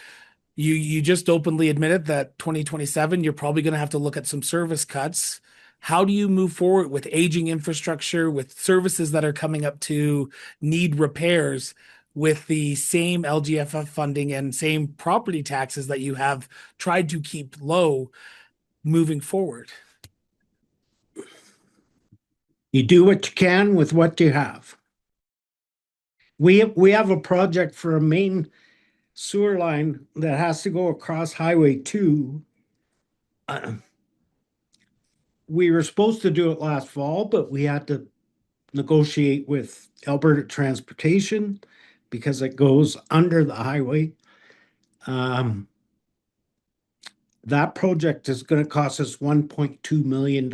you just openly admitted that 2027, you're probably going to have to look at some service cuts. How do you move forward with aging infrastructure, with services that are coming up to need repairs, with the same LGFF funding and same property taxes that you have tried to keep low moving forward? you do what you can with what you have. We have a project for a main sewer line that has to go across Highway 2. We were supposed to do it last fall, but we had to negotiate with Alberta Transportation because it goes under the highway. That project is going to cost us $1.2 million.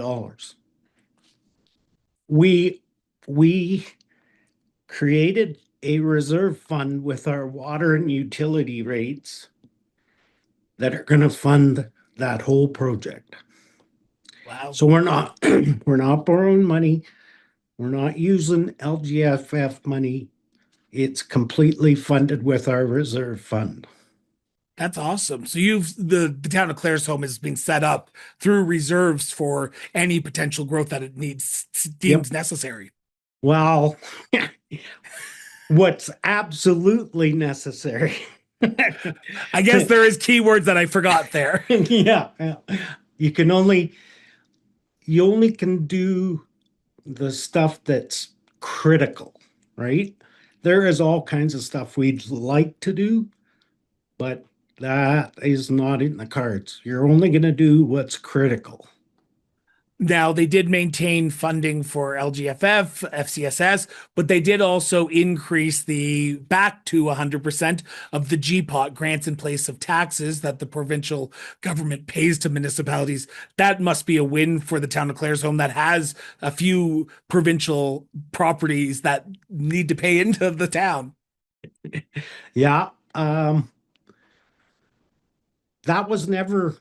We created a reserve fund with our water and utility rates that are going to fund that whole project. Wow. So we're not we're not borrowing money. We're not using LGFF money. It's completely funded with our reserve fund. That's awesome. So the town of Claresholm is being set up through reserves for any potential growth that it deems necessary. Well, what's absolutely necessary. I guess there is keywords that I forgot there. Yeah. You only can do the stuff that's critical, right? There is all kinds of stuff we'd like to do, but that is not in the cards. You're only going to do what's critical. Now, they did maintain funding for LGFF, FCSS, but they did also increase the back to 100% of the GPOT grants in place of taxes that the provincial government pays to municipalities. That must be a win for the town of Claresholm that has a few provincial properties that need to pay into the town. Yeah. That was never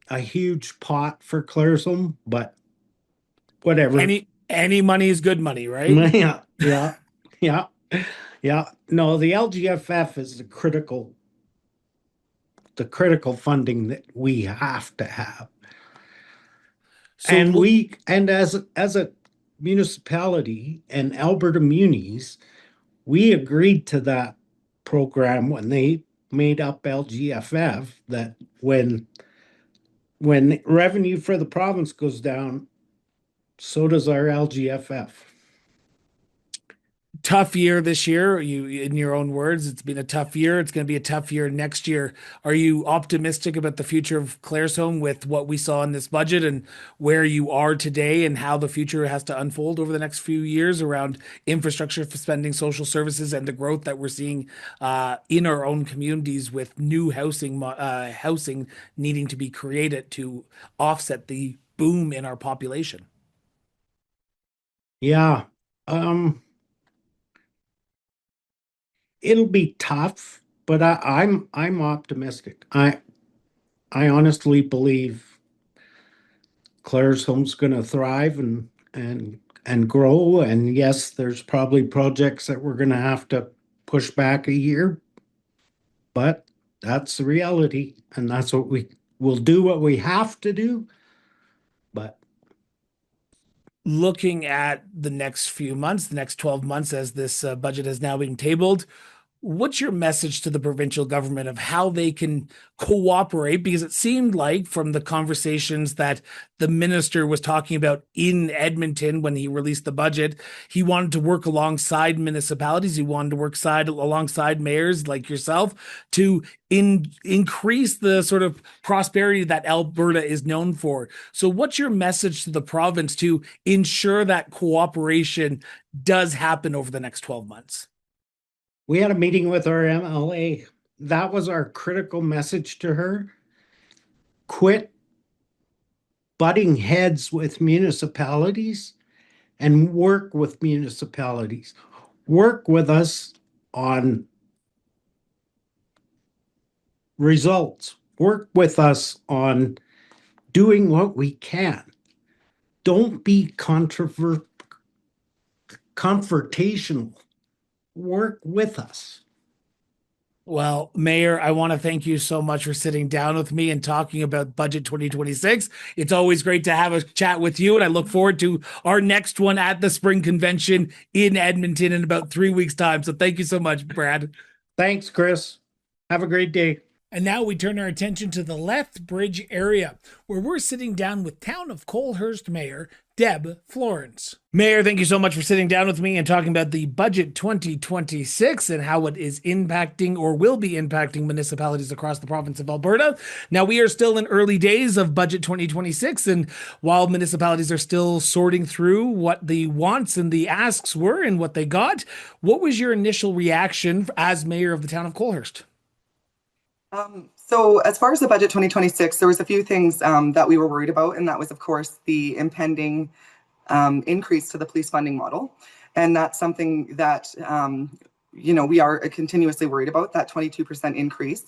a huge pot for Claresholm, but whatever. Any money is good money, right? Yeah. No, the LGFF is the critical funding that we have to have. So And as a municipality and Alberta Munis, we agreed to that program when they made up LGFF, that when revenue for the province goes down, so does our LGFF. tough year this year. You, in your own words, it's been a tough year. It's going to be a tough year next year. Are you optimistic about the future of Claresholm with what we saw in this budget and where you are today and how the future has to unfold over the next few years around infrastructure for spending, social services, and the growth that we're seeing in our own communities with new housing needing to be created to offset the boom in our population? Yeah. It'll be tough, but I'm optimistic. I honestly believe Claresholm's going to thrive and grow. And yes, there's probably projects that we're going to have to push back a year, but that's the reality, and that's what we will do. What we have to do, but Looking at the next few months, the next 12 months, as this budget has now been tabled, what's your message to the provincial government of how they can cooperate? Because it seemed like from the conversations that the minister was talking about in Edmonton when he released the budget, he wanted to work alongside municipalities. He wanted to work alongside mayors like yourself to increase the sort of prosperity that Alberta is known for. So what's your message to the province to ensure that cooperation does happen over the next 12 months? we had a meeting with our MLA. That was our critical message to her. Quit butting heads with municipalities and work with municipalities. Work with us on results. Work with us on doing what we can. Don't be confrontational. Work with us. Well, Mayor, I want to thank you so much for sitting down with me and talking about Budget 2026. It's always great to have a chat with you, and I look forward to our next one at the Spring Convention in Edmonton in about 3 weeks' time. So thank you so much, Brad. Thanks, Chris. Have a great day. And now we turn our attention to the Lethbridge area, where we're sitting down with Town of Coalhust Mayor Deb Florance. Mayor, thank you so much for sitting down with me and talking about the Budget 2026 and how it is impacting or will be impacting municipalities across the province of Alberta. Now, we are still in early days of Budget 2026, and while municipalities are still sorting through what the wants and the asks were and what they got, what was your initial reaction as mayor of the Town of Coalhust? So as far as the budget 2026, there was a few things that we were worried about, and that was, of course, the impending increase to the police funding model. And that's something that, we are continuously worried about, that 22% increase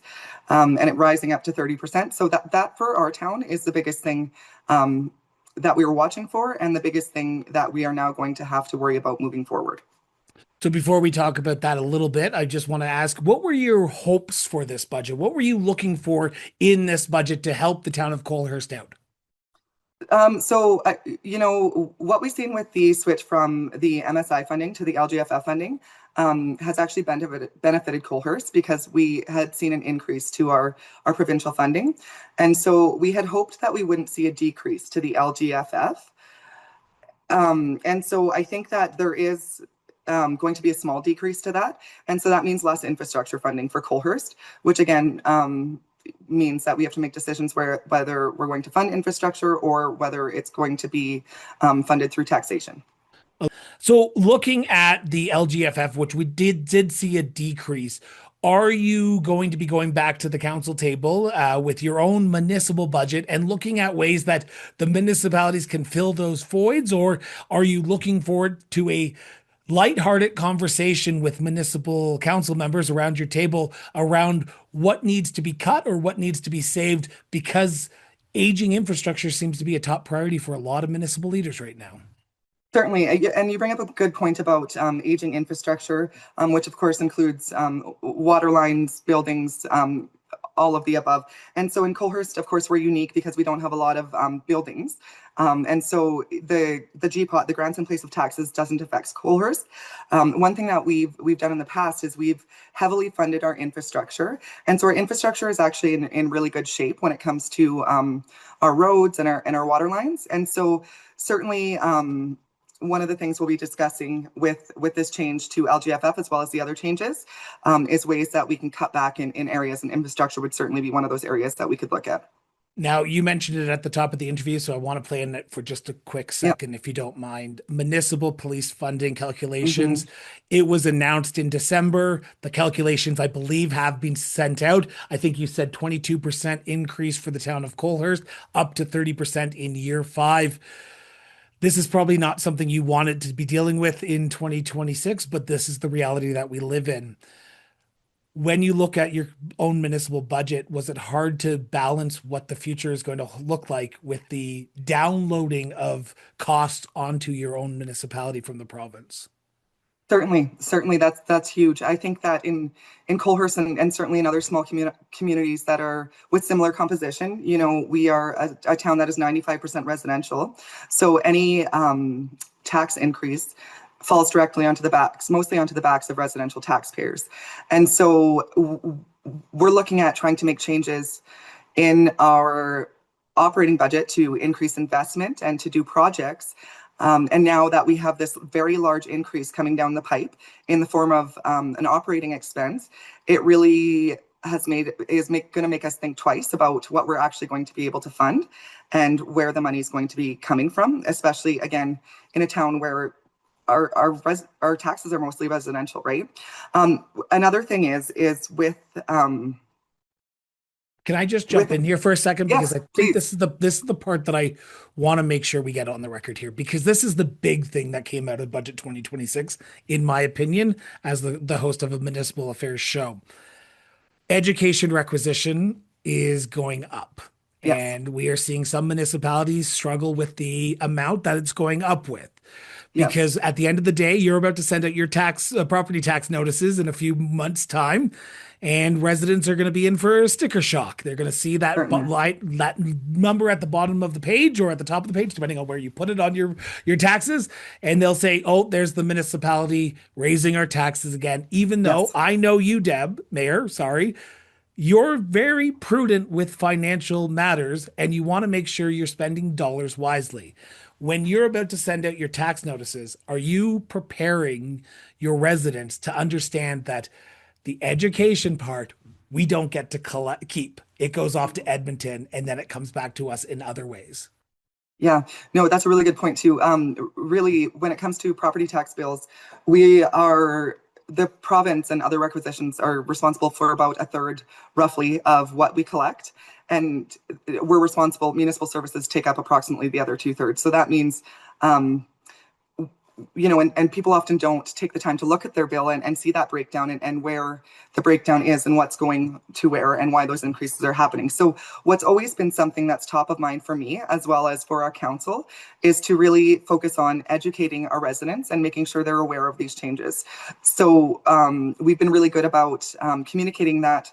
and it rising up to 30%. So that for our town is the biggest thing that we were watching for, and the biggest thing that we are now going to have to worry about moving forward. So before we talk about that a little bit, I just want to ask, what were your hopes for this budget? What were you looking for in this budget to help the Town of Coalhust out? What we've seen with the switch from the MSI funding to the LGFF funding has actually benefited Coalhust, because we had seen an increase to our provincial funding. And so we had hoped that we wouldn't see a decrease to the LGFF. And so I think that there is going to be a small decrease to that. And so that means less infrastructure funding for Coalhust, which again means that we have to make decisions whether we're going to fund infrastructure or whether it's going to be funded through taxation. So looking at the LGFF, which we did see a decrease, are you going to be going back to the council table with your own municipal budget and looking at ways that the municipalities can fill those voids, or are you looking forward to a lighthearted conversation with municipal council members around your table around what needs to be cut or what needs to be saved, because aging infrastructure seems to be a top priority for a lot of municipal leaders right now? Certainly, and you bring up a good point about aging infrastructure, which of course includes water lines, buildings, all of the above. And so in Coalhust, of course, we're unique because we don't have a lot of buildings. And so the GPOT, the grants in place of taxes, doesn't affect Coalhust. One thing that we've done in the past is we've heavily funded our infrastructure. And so our infrastructure is actually in really good shape when it comes to our roads and our water lines. And so certainly one of the things we'll be discussing with this change to LGFF, as well as the other changes, is ways that we can cut back in areas, and infrastructure would certainly be one of those areas that we could look at. Now, you mentioned it at the top of the interview, so I want to play in it for just a quick second, if you don't mind. Municipal police funding calculations. It was announced in December. The calculations, I believe, have been sent out. I think you said 22% increase for the Town of Coalhust, up to 30% in year 5. This is probably not something you wanted to be dealing with in 2026, but this is the reality that we live in. When you look at your own municipal budget, was it hard to balance what the future is going to look like with the downloading of costs onto your own municipality from the province? Certainly, that's huge. I think that in Coalhust and certainly in other small communities that are with similar composition, we are a town that is 95% residential. So any tax increase falls directly mostly onto the backs of residential taxpayers. And so we're looking at trying to make changes in our operating budget to increase investment and to do projects. And now that we have this very large increase coming down the pipe in the form of an operating expense, it really going to make us think twice about what we're actually going to be able to fund and where the money is going to be coming from, especially, again, in a town where our taxes are mostly residential, right? Another thing is with can I just jump in here for a second? Because yes, I think this is the part that I want to make sure we get on the record here, because this is the big thing that came out of Budget 2026, in my opinion, as the host of a municipal affairs show. Education requisition is going up. Yes. And we are seeing some municipalities struggle with the amount that it's going up with. Yes. Because at the end of the day, you're about to send out your property tax notices in a few months' time, and residents are going to be in for a sticker shock. They're going to see that Certainly. that number at the bottom of the page or at the top of the page, depending on where you put it on your taxes, and they'll say, "Oh, there's the municipality raising our taxes again." Even though Yes. I know you, Deb, Mayor, sorry, you're very prudent with financial matters and you want to make sure you're spending dollars wisely. When you're about to send out your tax notices, are you preparing your residents to understand that the education part we don't get to keep? It goes off to Edmonton and then it comes back to us in other ways. Yeah, no, that's a really good point too. Really, when it comes to property tax bills, we are the province and other requisitions are responsible for about a third, roughly, of what we collect, and we're responsible. Municipal services take up approximately the other 2/3. So that means, and people often don't take the time to look at their bill and see that breakdown and where the breakdown is and what's going to where and why those increases are happening. So what's always been something that's top of mind for me, as well as for our council, is to really focus on educating our residents and making sure they're aware of these changes. So we've been really good about communicating that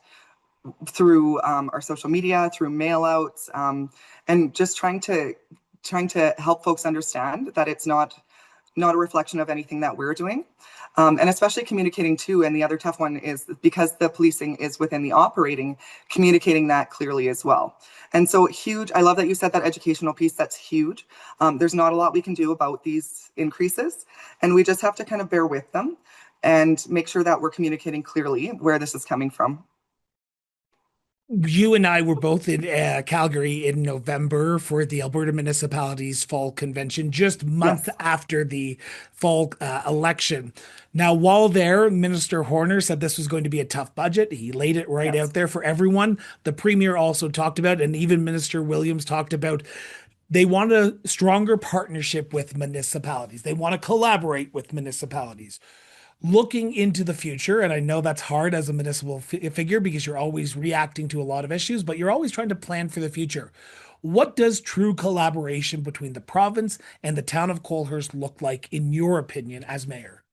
through our social media, through mail outs, and just trying to help folks understand that it's not a reflection of anything that we're doing. And especially communicating too, and the other tough one is because the policing is within the operating, communicating that clearly as well. And so huge, I love that you said that educational piece, that's huge. There's not a lot we can do about these increases, and we just have to kind of bear with them and make sure that we're communicating clearly where this is coming from. You and I were both in Calgary in November for the Alberta Municipalities Fall Convention, just months Yes. after the fall election. Now, while there, Minister Horner said this was going to be a tough budget. He laid it right Yes. out there for everyone. The Premier also talked about, and even Minister Williams talked about, they want a stronger partnership with municipalities. They want to collaborate with municipalities. Looking into the future, and I know that's hard as a municipal figure because you're always reacting to a lot of issues, but you're always trying to plan for the future. What does true collaboration between the province and the town of Coalhust look like, in your opinion, as mayor?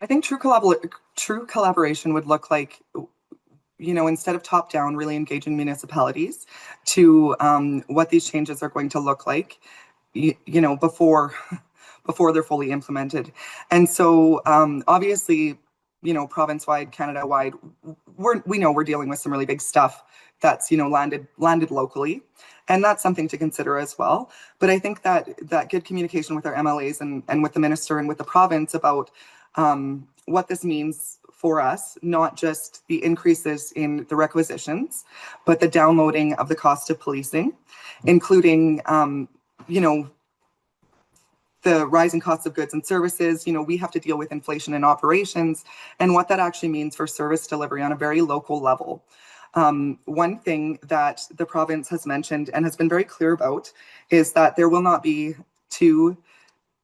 I think true collaboration would look like, instead of top down, really engaging municipalities to what these changes are going to look like, before they're fully implemented. And so obviously, province-wide, Canada-wide, we know we're dealing with some really big stuff that's, landed locally. And that's something to consider as well. But I think that good communication with our MLAs and with the minister and with the province about what this means for us, not just the increases in the requisitions, but the downloading of the cost of policing, including, the rising costs of goods and services. We have to deal with inflation in operations and what that actually means for service delivery on a very local level. One thing that the province has mentioned and has been very clear about is that there will not be two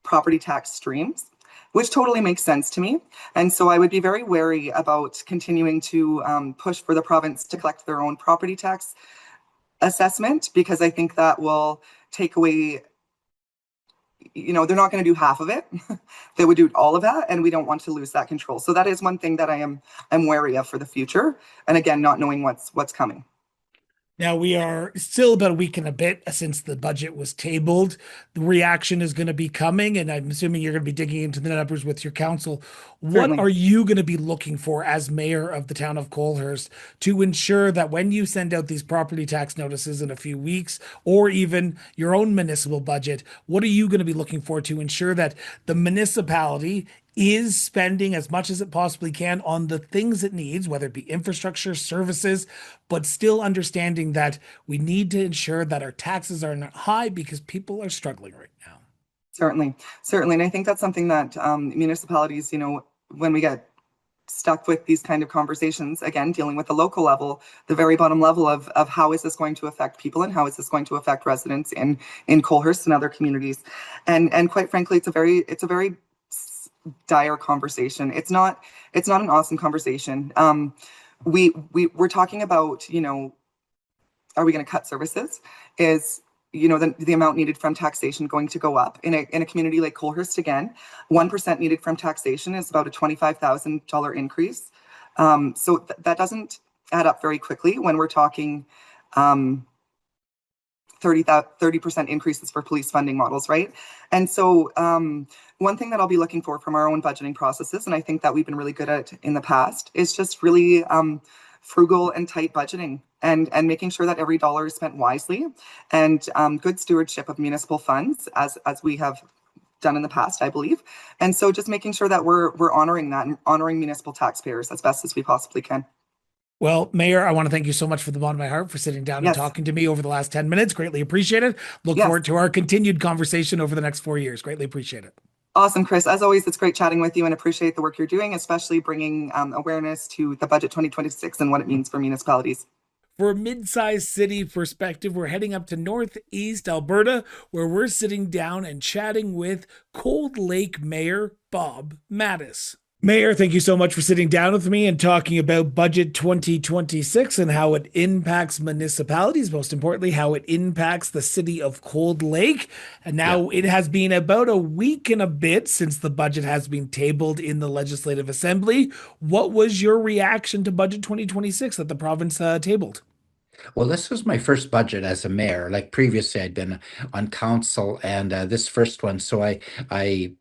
property tax streams, which totally makes sense to me. And so I would be very wary about continuing to push for the province to collect their own property tax assessment, because I think that will take away, they're not going to do half of it. They would do all of that, and we don't want to lose that control. So that is one thing that I'm wary of for the future. And again, not knowing what's coming. Now, we are still about a week and a bit since the budget was tabled. The reaction is going to be coming, and I'm assuming you're going to be digging into the numbers with your council. What Certainly. are you going to be looking for as mayor of the town of Coalhust to ensure that when you send out these property tax notices in a few weeks, or even your own municipal budget, what are you going to be looking for to ensure that the municipality is spending as much as it possibly can on the things it needs, whether it be infrastructure, services, but still understanding that we need to ensure that our taxes are not high because people are struggling right now? Certainly. And I think that's something that municipalities, when we get stuck with these kind of conversations, again, dealing with the local level, the very bottom level of how is this going to affect people and how is this going to affect residents in Coalhust and other communities. And quite frankly, it's a very dire conversation. It's not an awesome conversation. We're talking about, are we going to cut services? Is the amount needed from taxation going to go up. In a community like Coalhust, again, 1% needed from taxation is about a $25,000 increase. So that doesn't add up very quickly when we're talking 30% increases for police funding models, right? And so one thing that I'll be looking for from our own budgeting processes, and I think that we've been really good at in the past, is just really frugal and tight budgeting and making sure that every dollar is spent wisely, and good stewardship of municipal funds as we have done in the past, I believe. And so just making sure that we're honoring that and honoring municipal taxpayers as best as we possibly can. Well, Mayor, I want to thank you so much from the bottom of my heart for sitting down and talking to me over the last 10 minutes. Greatly appreciate it. Look forward to our continued conversation over the next 4 years. Greatly appreciate it. Awesome, Chris. As always, it's great chatting with you and appreciate the work you're doing, especially bringing awareness to the budget 2026 and what it means for municipalities. For a mid-sized city perspective, we're heading up to Northeast Alberta, where we're sitting down and chatting with Cold Lake Mayor Bob Mattice. Mayor, thank you so much for sitting down with me and talking about Budget 2026 and how it impacts municipalities, most importantly, how it impacts the city of Cold Lake. And now it has been about a week and a bit since the budget has been tabled in the Legislative Assembly. What was your reaction to Budget 2026 that the province tabled? Well, this was my first budget as a mayor. Like previously, I'd been on council, and this first one, so I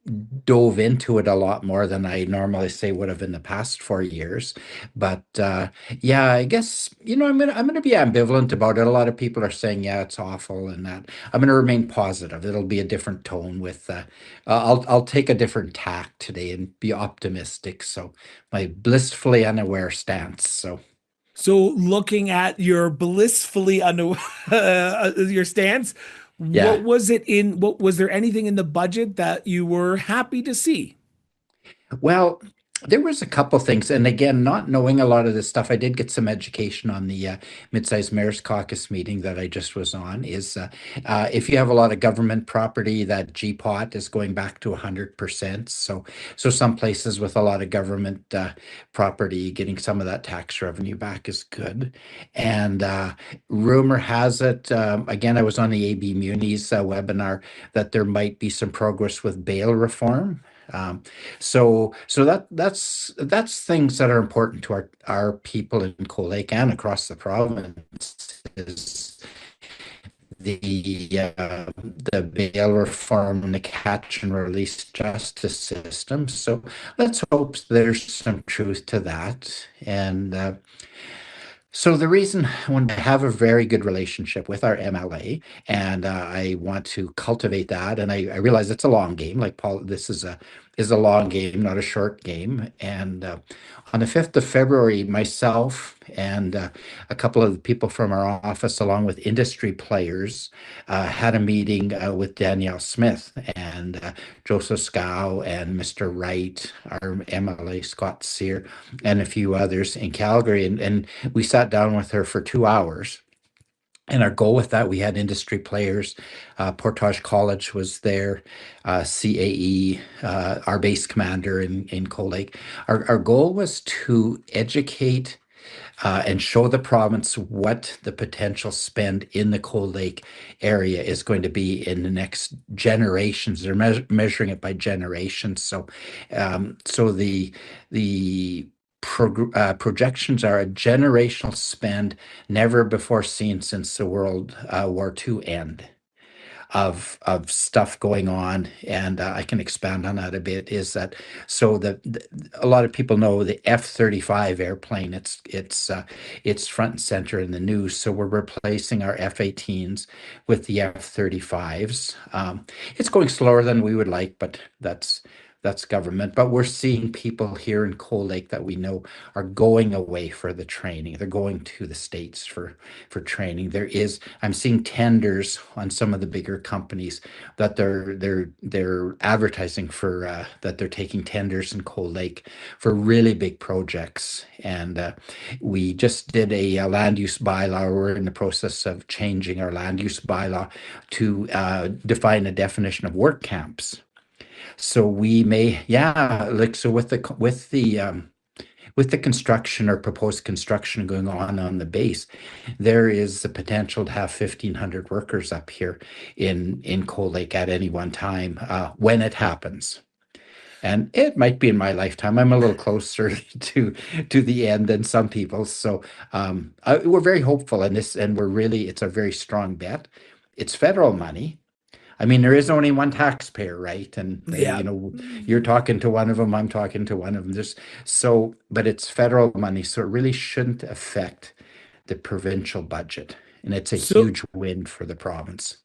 dove into it a lot more than I normally say would have in the past 4 years. But yeah, I guess I'm gonna be ambivalent about it. A lot of people are saying, yeah, it's awful, and that I'm gonna remain positive. It'll be a different tone with. I'll take a different tack today and be optimistic. So my blissfully unaware stance. So looking at your blissfully your stance, what was there anything in the budget that you were happy to see? Well, there was a couple things, and again, not knowing a lot of this stuff, I did get some education on the Mid-Sized Mayor's Caucus meeting that I just was on, is if you have a lot of government property, that GPOT is going back to 100%. So some places with a lot of government property, getting some of that tax revenue back is good. And rumor has it, again, I was on the AB Munis webinar, that there might be some progress with bail reform. So that's things that are important to our people in Cold Lake and across the province, is the bail reform and the catch and release justice system. So let's hope there's some truth to that. And so the reason I want to have a very good relationship with our MLA, and I want to cultivate that, and I realize it's a long game. Like Paul, this is a long game, not a short game. And on the 5th of February, myself and a couple of the people from our office, along with industry players, had a meeting with Danielle Smith and Joseph Scow and Mr. Wright, our MLA Scott Sear, and a few others in Calgary. And we sat down with her for 2 hours. And our goal with that, we had industry players. Portage College was there, CAE, our base commander in Cold Lake. Our goal was to educate and show the province what the potential spend in the Cold Lake area is going to be in the next generations. They're measuring it by generations. So the projections are a generational spend never before seen since the World War II end of stuff going on. And I can expand on that a bit, is that so a lot of people know the F-35 airplane, it's front and center in the news. So we're replacing our F-18s with the F-35s. It's going slower than we would like, but that's government. But we're seeing people here in Cold Lake that we know are going away for the training. They're going to the States for training. I'm seeing tenders on some of the bigger companies that they're advertising for, that they're taking tenders in Cold Lake for really big projects. And we just did a land use bylaw. We're in the process of changing our land use bylaw to define a definition of work camps. So we may, with the with the construction or proposed construction going on the base, there is the potential to have 1,500 workers up here in Cold Lake at any one time when it happens. And it might be in my lifetime. I'm a little closer to the end than some people. So we're very hopeful in this, and it's a very strong bet. It's federal money. I mean, there is only one taxpayer, right? And Yeah. you're talking to one of them, I'm talking to one of them. But it's federal money, so it really shouldn't affect the provincial budget. And it's a So huge win for the province.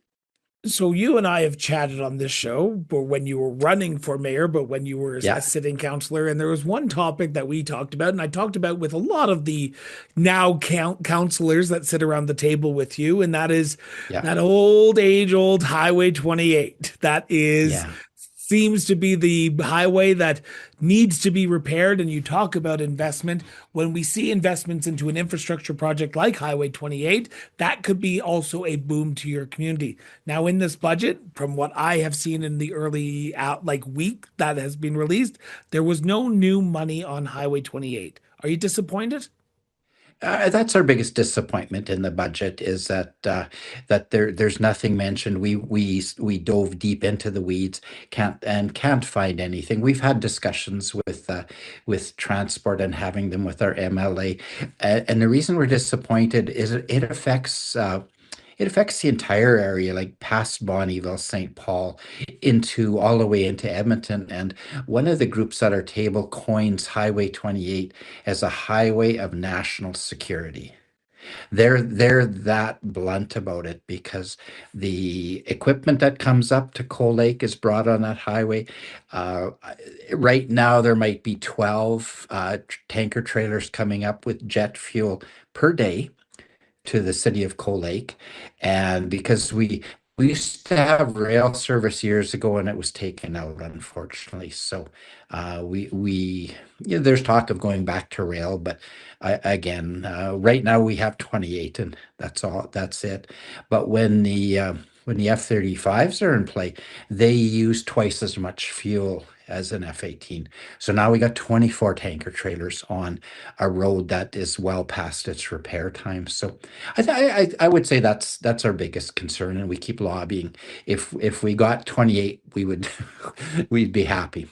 So you and I have chatted on this show, but when you were running for mayor, but when you were Yeah, a sitting councillor, and there was one topic that we talked about, and I talked about with a lot of the now councillors that sit around the table with you, and that is yeah, that old Highway 28. That is yeah. seems to be the highway that needs to be repaired. And you talk about investment. When we see investments into an infrastructure project like Highway 28, that could be also a boom to your community. Now, in this budget, from what I have seen in the early week that has been released, there was no new money on Highway 28. Are you disappointed? That's our biggest disappointment in the budget is that there's nothing mentioned. We dove deep into the weeds, can't find anything. We've had discussions with transport and having them with our MLA, and the reason we're disappointed is it affects the entire area, like past Bonnyville, St. Paul, into all the way into Edmonton. And one of the groups at our table coins Highway 28 as a highway of national security. They're that blunt about it because the equipment that comes up to Coal Lake is brought on that highway. Uh, right now, there might be 12 tanker trailers coming up with jet fuel per day to the city of Coal Lake. And because we used to have rail service years ago and it was taken out, unfortunately. So we there's talk of going back to rail, but again, right now we have 28 and that's it. But when the F-35s are in play, they use twice as much fuel as an F-18. So now we got 24 tanker trailers on a road that is well past its repair time. So I would say that's our biggest concern, and we keep lobbying. If we got 28, we would we'd be happy.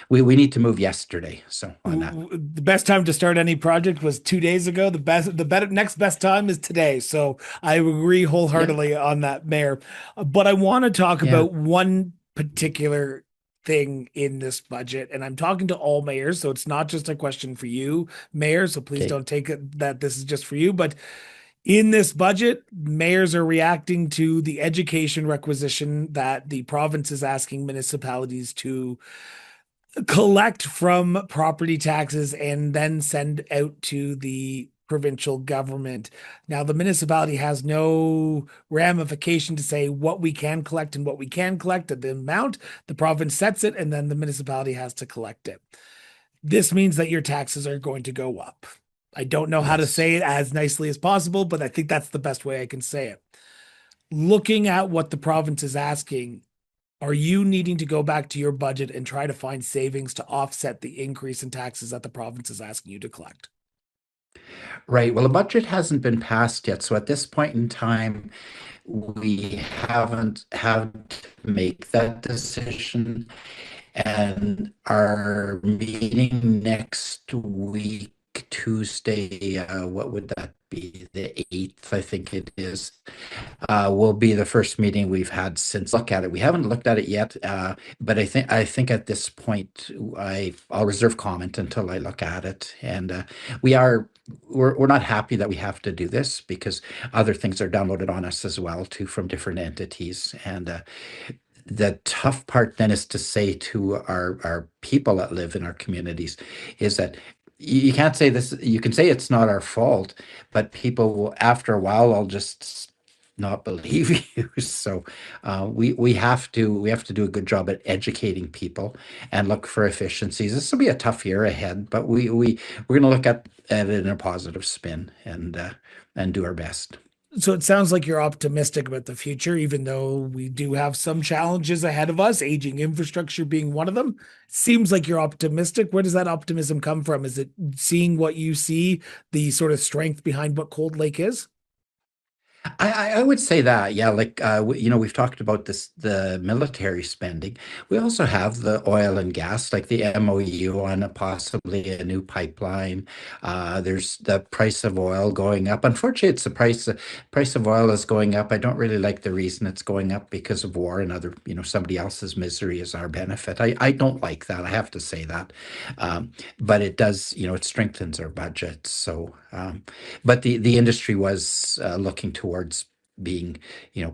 We need to move yesterday. So on that. The best time to start any project was 2 days ago. The better next best time is today. So I agree Yeah, wholeheartedly on that, Mayor. But I want to talk yeah, about one particular thing in this budget, and I'm talking to all mayors, so it's not just a question for you, Mayor. So please okay. don't take it that this is just for you. But in this budget, mayors are reacting to the education requisition that the province is asking municipalities to collect from property taxes and then send out to the provincial government. Now, the municipality has no ramification to say what we can collect and what we can collect at the amount. The province sets it, and then the municipality has to collect it. This means that your taxes are going to go up. I don't know how to Yes. say it as nicely as possible, but I think that's the best way I can say it. Looking at what the province is asking, are you needing to go back to your budget and try to find savings to offset the increase in taxes that the province is asking you to collect? Right. Well, the budget hasn't been passed yet. So at this point in time, we haven't had to make that decision. And our meeting next week, Tuesday, what would that be? The 8th, I think it is, will be the first meeting we've had since look at it. We haven't looked at it yet, but I think at this point I'll reserve comment until I look at it. And we are we're not happy that we have to do this because other things are downloaded on us as well too from different entities. And the tough part then is to say to our people that live in our communities is that you can't say this, you can say it's not our fault, but people will, after a while, I'll just not believe you. So we have to do a good job at educating people and look for efficiencies. This will be a tough year ahead, but we're going to look at it in a positive spin and do our best. So it sounds like you're optimistic about the future, even though we do have some challenges ahead of us, aging infrastructure being one of them. Seems like you're optimistic. Where does that optimism come from? Is it seeing what you see, the sort of strength behind what Cold Lake is? I would say that, yeah, like, we've talked about this, the military spending. We also have the oil and gas, like the MOU on possibly a new pipeline. There's the price of oil going up. Unfortunately, it's the price of oil is going up. I don't really like the reason it's going up because of war and other, somebody else's misery is our benefit. I don't like that. I have to say that. But it does, it strengthens our budget. So, but the industry was looking towards being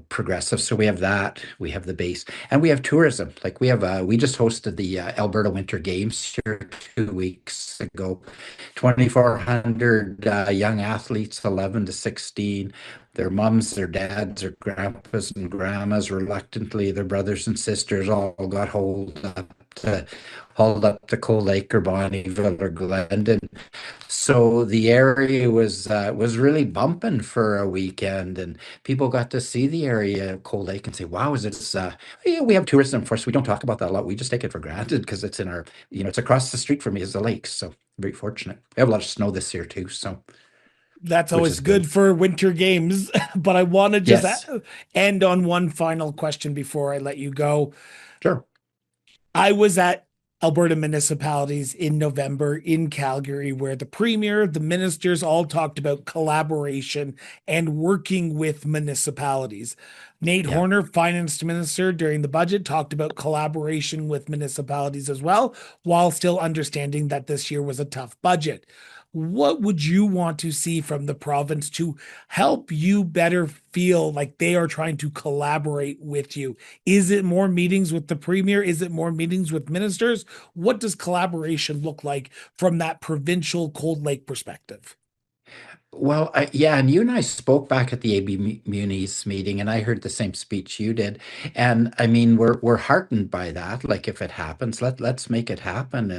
progressive, so we have that, we have the base, and we have tourism. Like we just hosted the Alberta Winter Games here 2 weeks ago. 2,400 young athletes, 11 to 16, their mums, their dads, their grandpas and grandmas, reluctantly their brothers and sisters, all got hauled up to Cold Lake or Bonnyville or Glendon. So the area was really bumping for a weekend, and people got to see the area of Cold Lake and say, "Wow, is this?" Yeah, we have tourism. Of course, we don't talk about that a lot. We just take it for granted because it's in our, it's across the street from me is the lake. So very fortunate. We have a lot of snow this year too. So That's which always is good good. for winter games. But I want to just Yes, end on one final question before I let you go. sure. I was at Alberta Municipalities in November in Calgary, where the premier, the ministers all talked about collaboration and working with municipalities. Nate Yeah. Horner, finance minister, during the budget, talked about collaboration with municipalities as well, while still understanding that this year was a tough budget. What would you want to see from the province to help you better feel like they are trying to collaborate with you? Is it more meetings with the premier? Is it more meetings with ministers? What does collaboration look like from that provincial Cold Lake perspective? Well, yeah, and you and I spoke back at the AB Munis meeting, and I heard the same speech you did. And I mean, we're heartened by that. Like, if it happens, let's make it happen,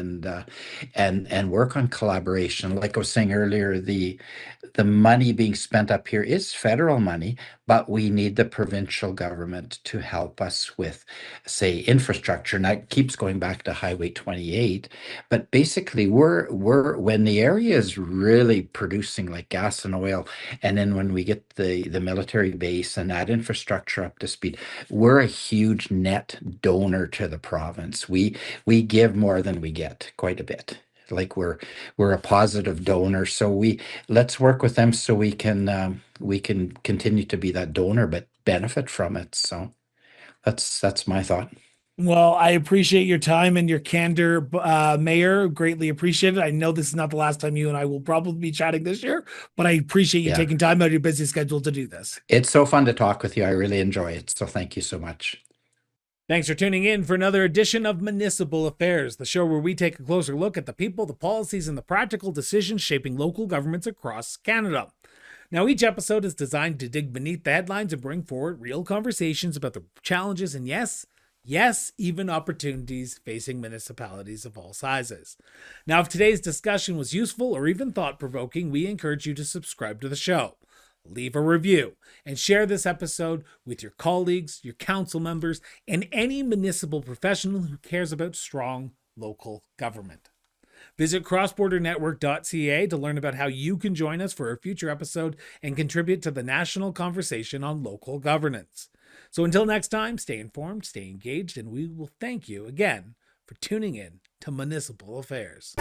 and work on collaboration. Like I was saying earlier, the money being spent up here is federal money, but we need the provincial government to help us with, say, infrastructure. And that keeps going back to Highway 28. But basically, we're when the area is really producing like gas and oil, and then when we get the military base and that infrastructure up to speed, we're a huge net donor to the province. We give more than we get, quite a bit. Like we're a positive donor, so let's work with them so we can continue to be that donor, but benefit from it. So that's my thought. Well, I appreciate your time and your candor, Mayor. Greatly appreciated. I know this is not the last time you and I will probably be chatting this year, but I appreciate you Yeah. taking time out of your busy schedule to do this. It's so fun to talk with you. I really enjoy it. So thank you so much. Thanks for tuning in for another edition of Municipal Affairs, the show where we take a closer look at the people, the policies, and the practical decisions shaping local governments across Canada. Now, each episode is designed to dig beneath the headlines and bring forward real conversations about the challenges and yes, even opportunities facing municipalities of all sizes. Now, if today's discussion was useful or even thought-provoking, we encourage you to subscribe to the show, leave a review, and share this episode with your colleagues, your council members, and any municipal professional who cares about strong local government. Visit crossbordernetwork.ca to learn about how you can join us for a future episode and contribute to the national conversation on local governance. So until next time, stay informed, stay engaged, and we will thank you again for tuning in to Municipal Affairs.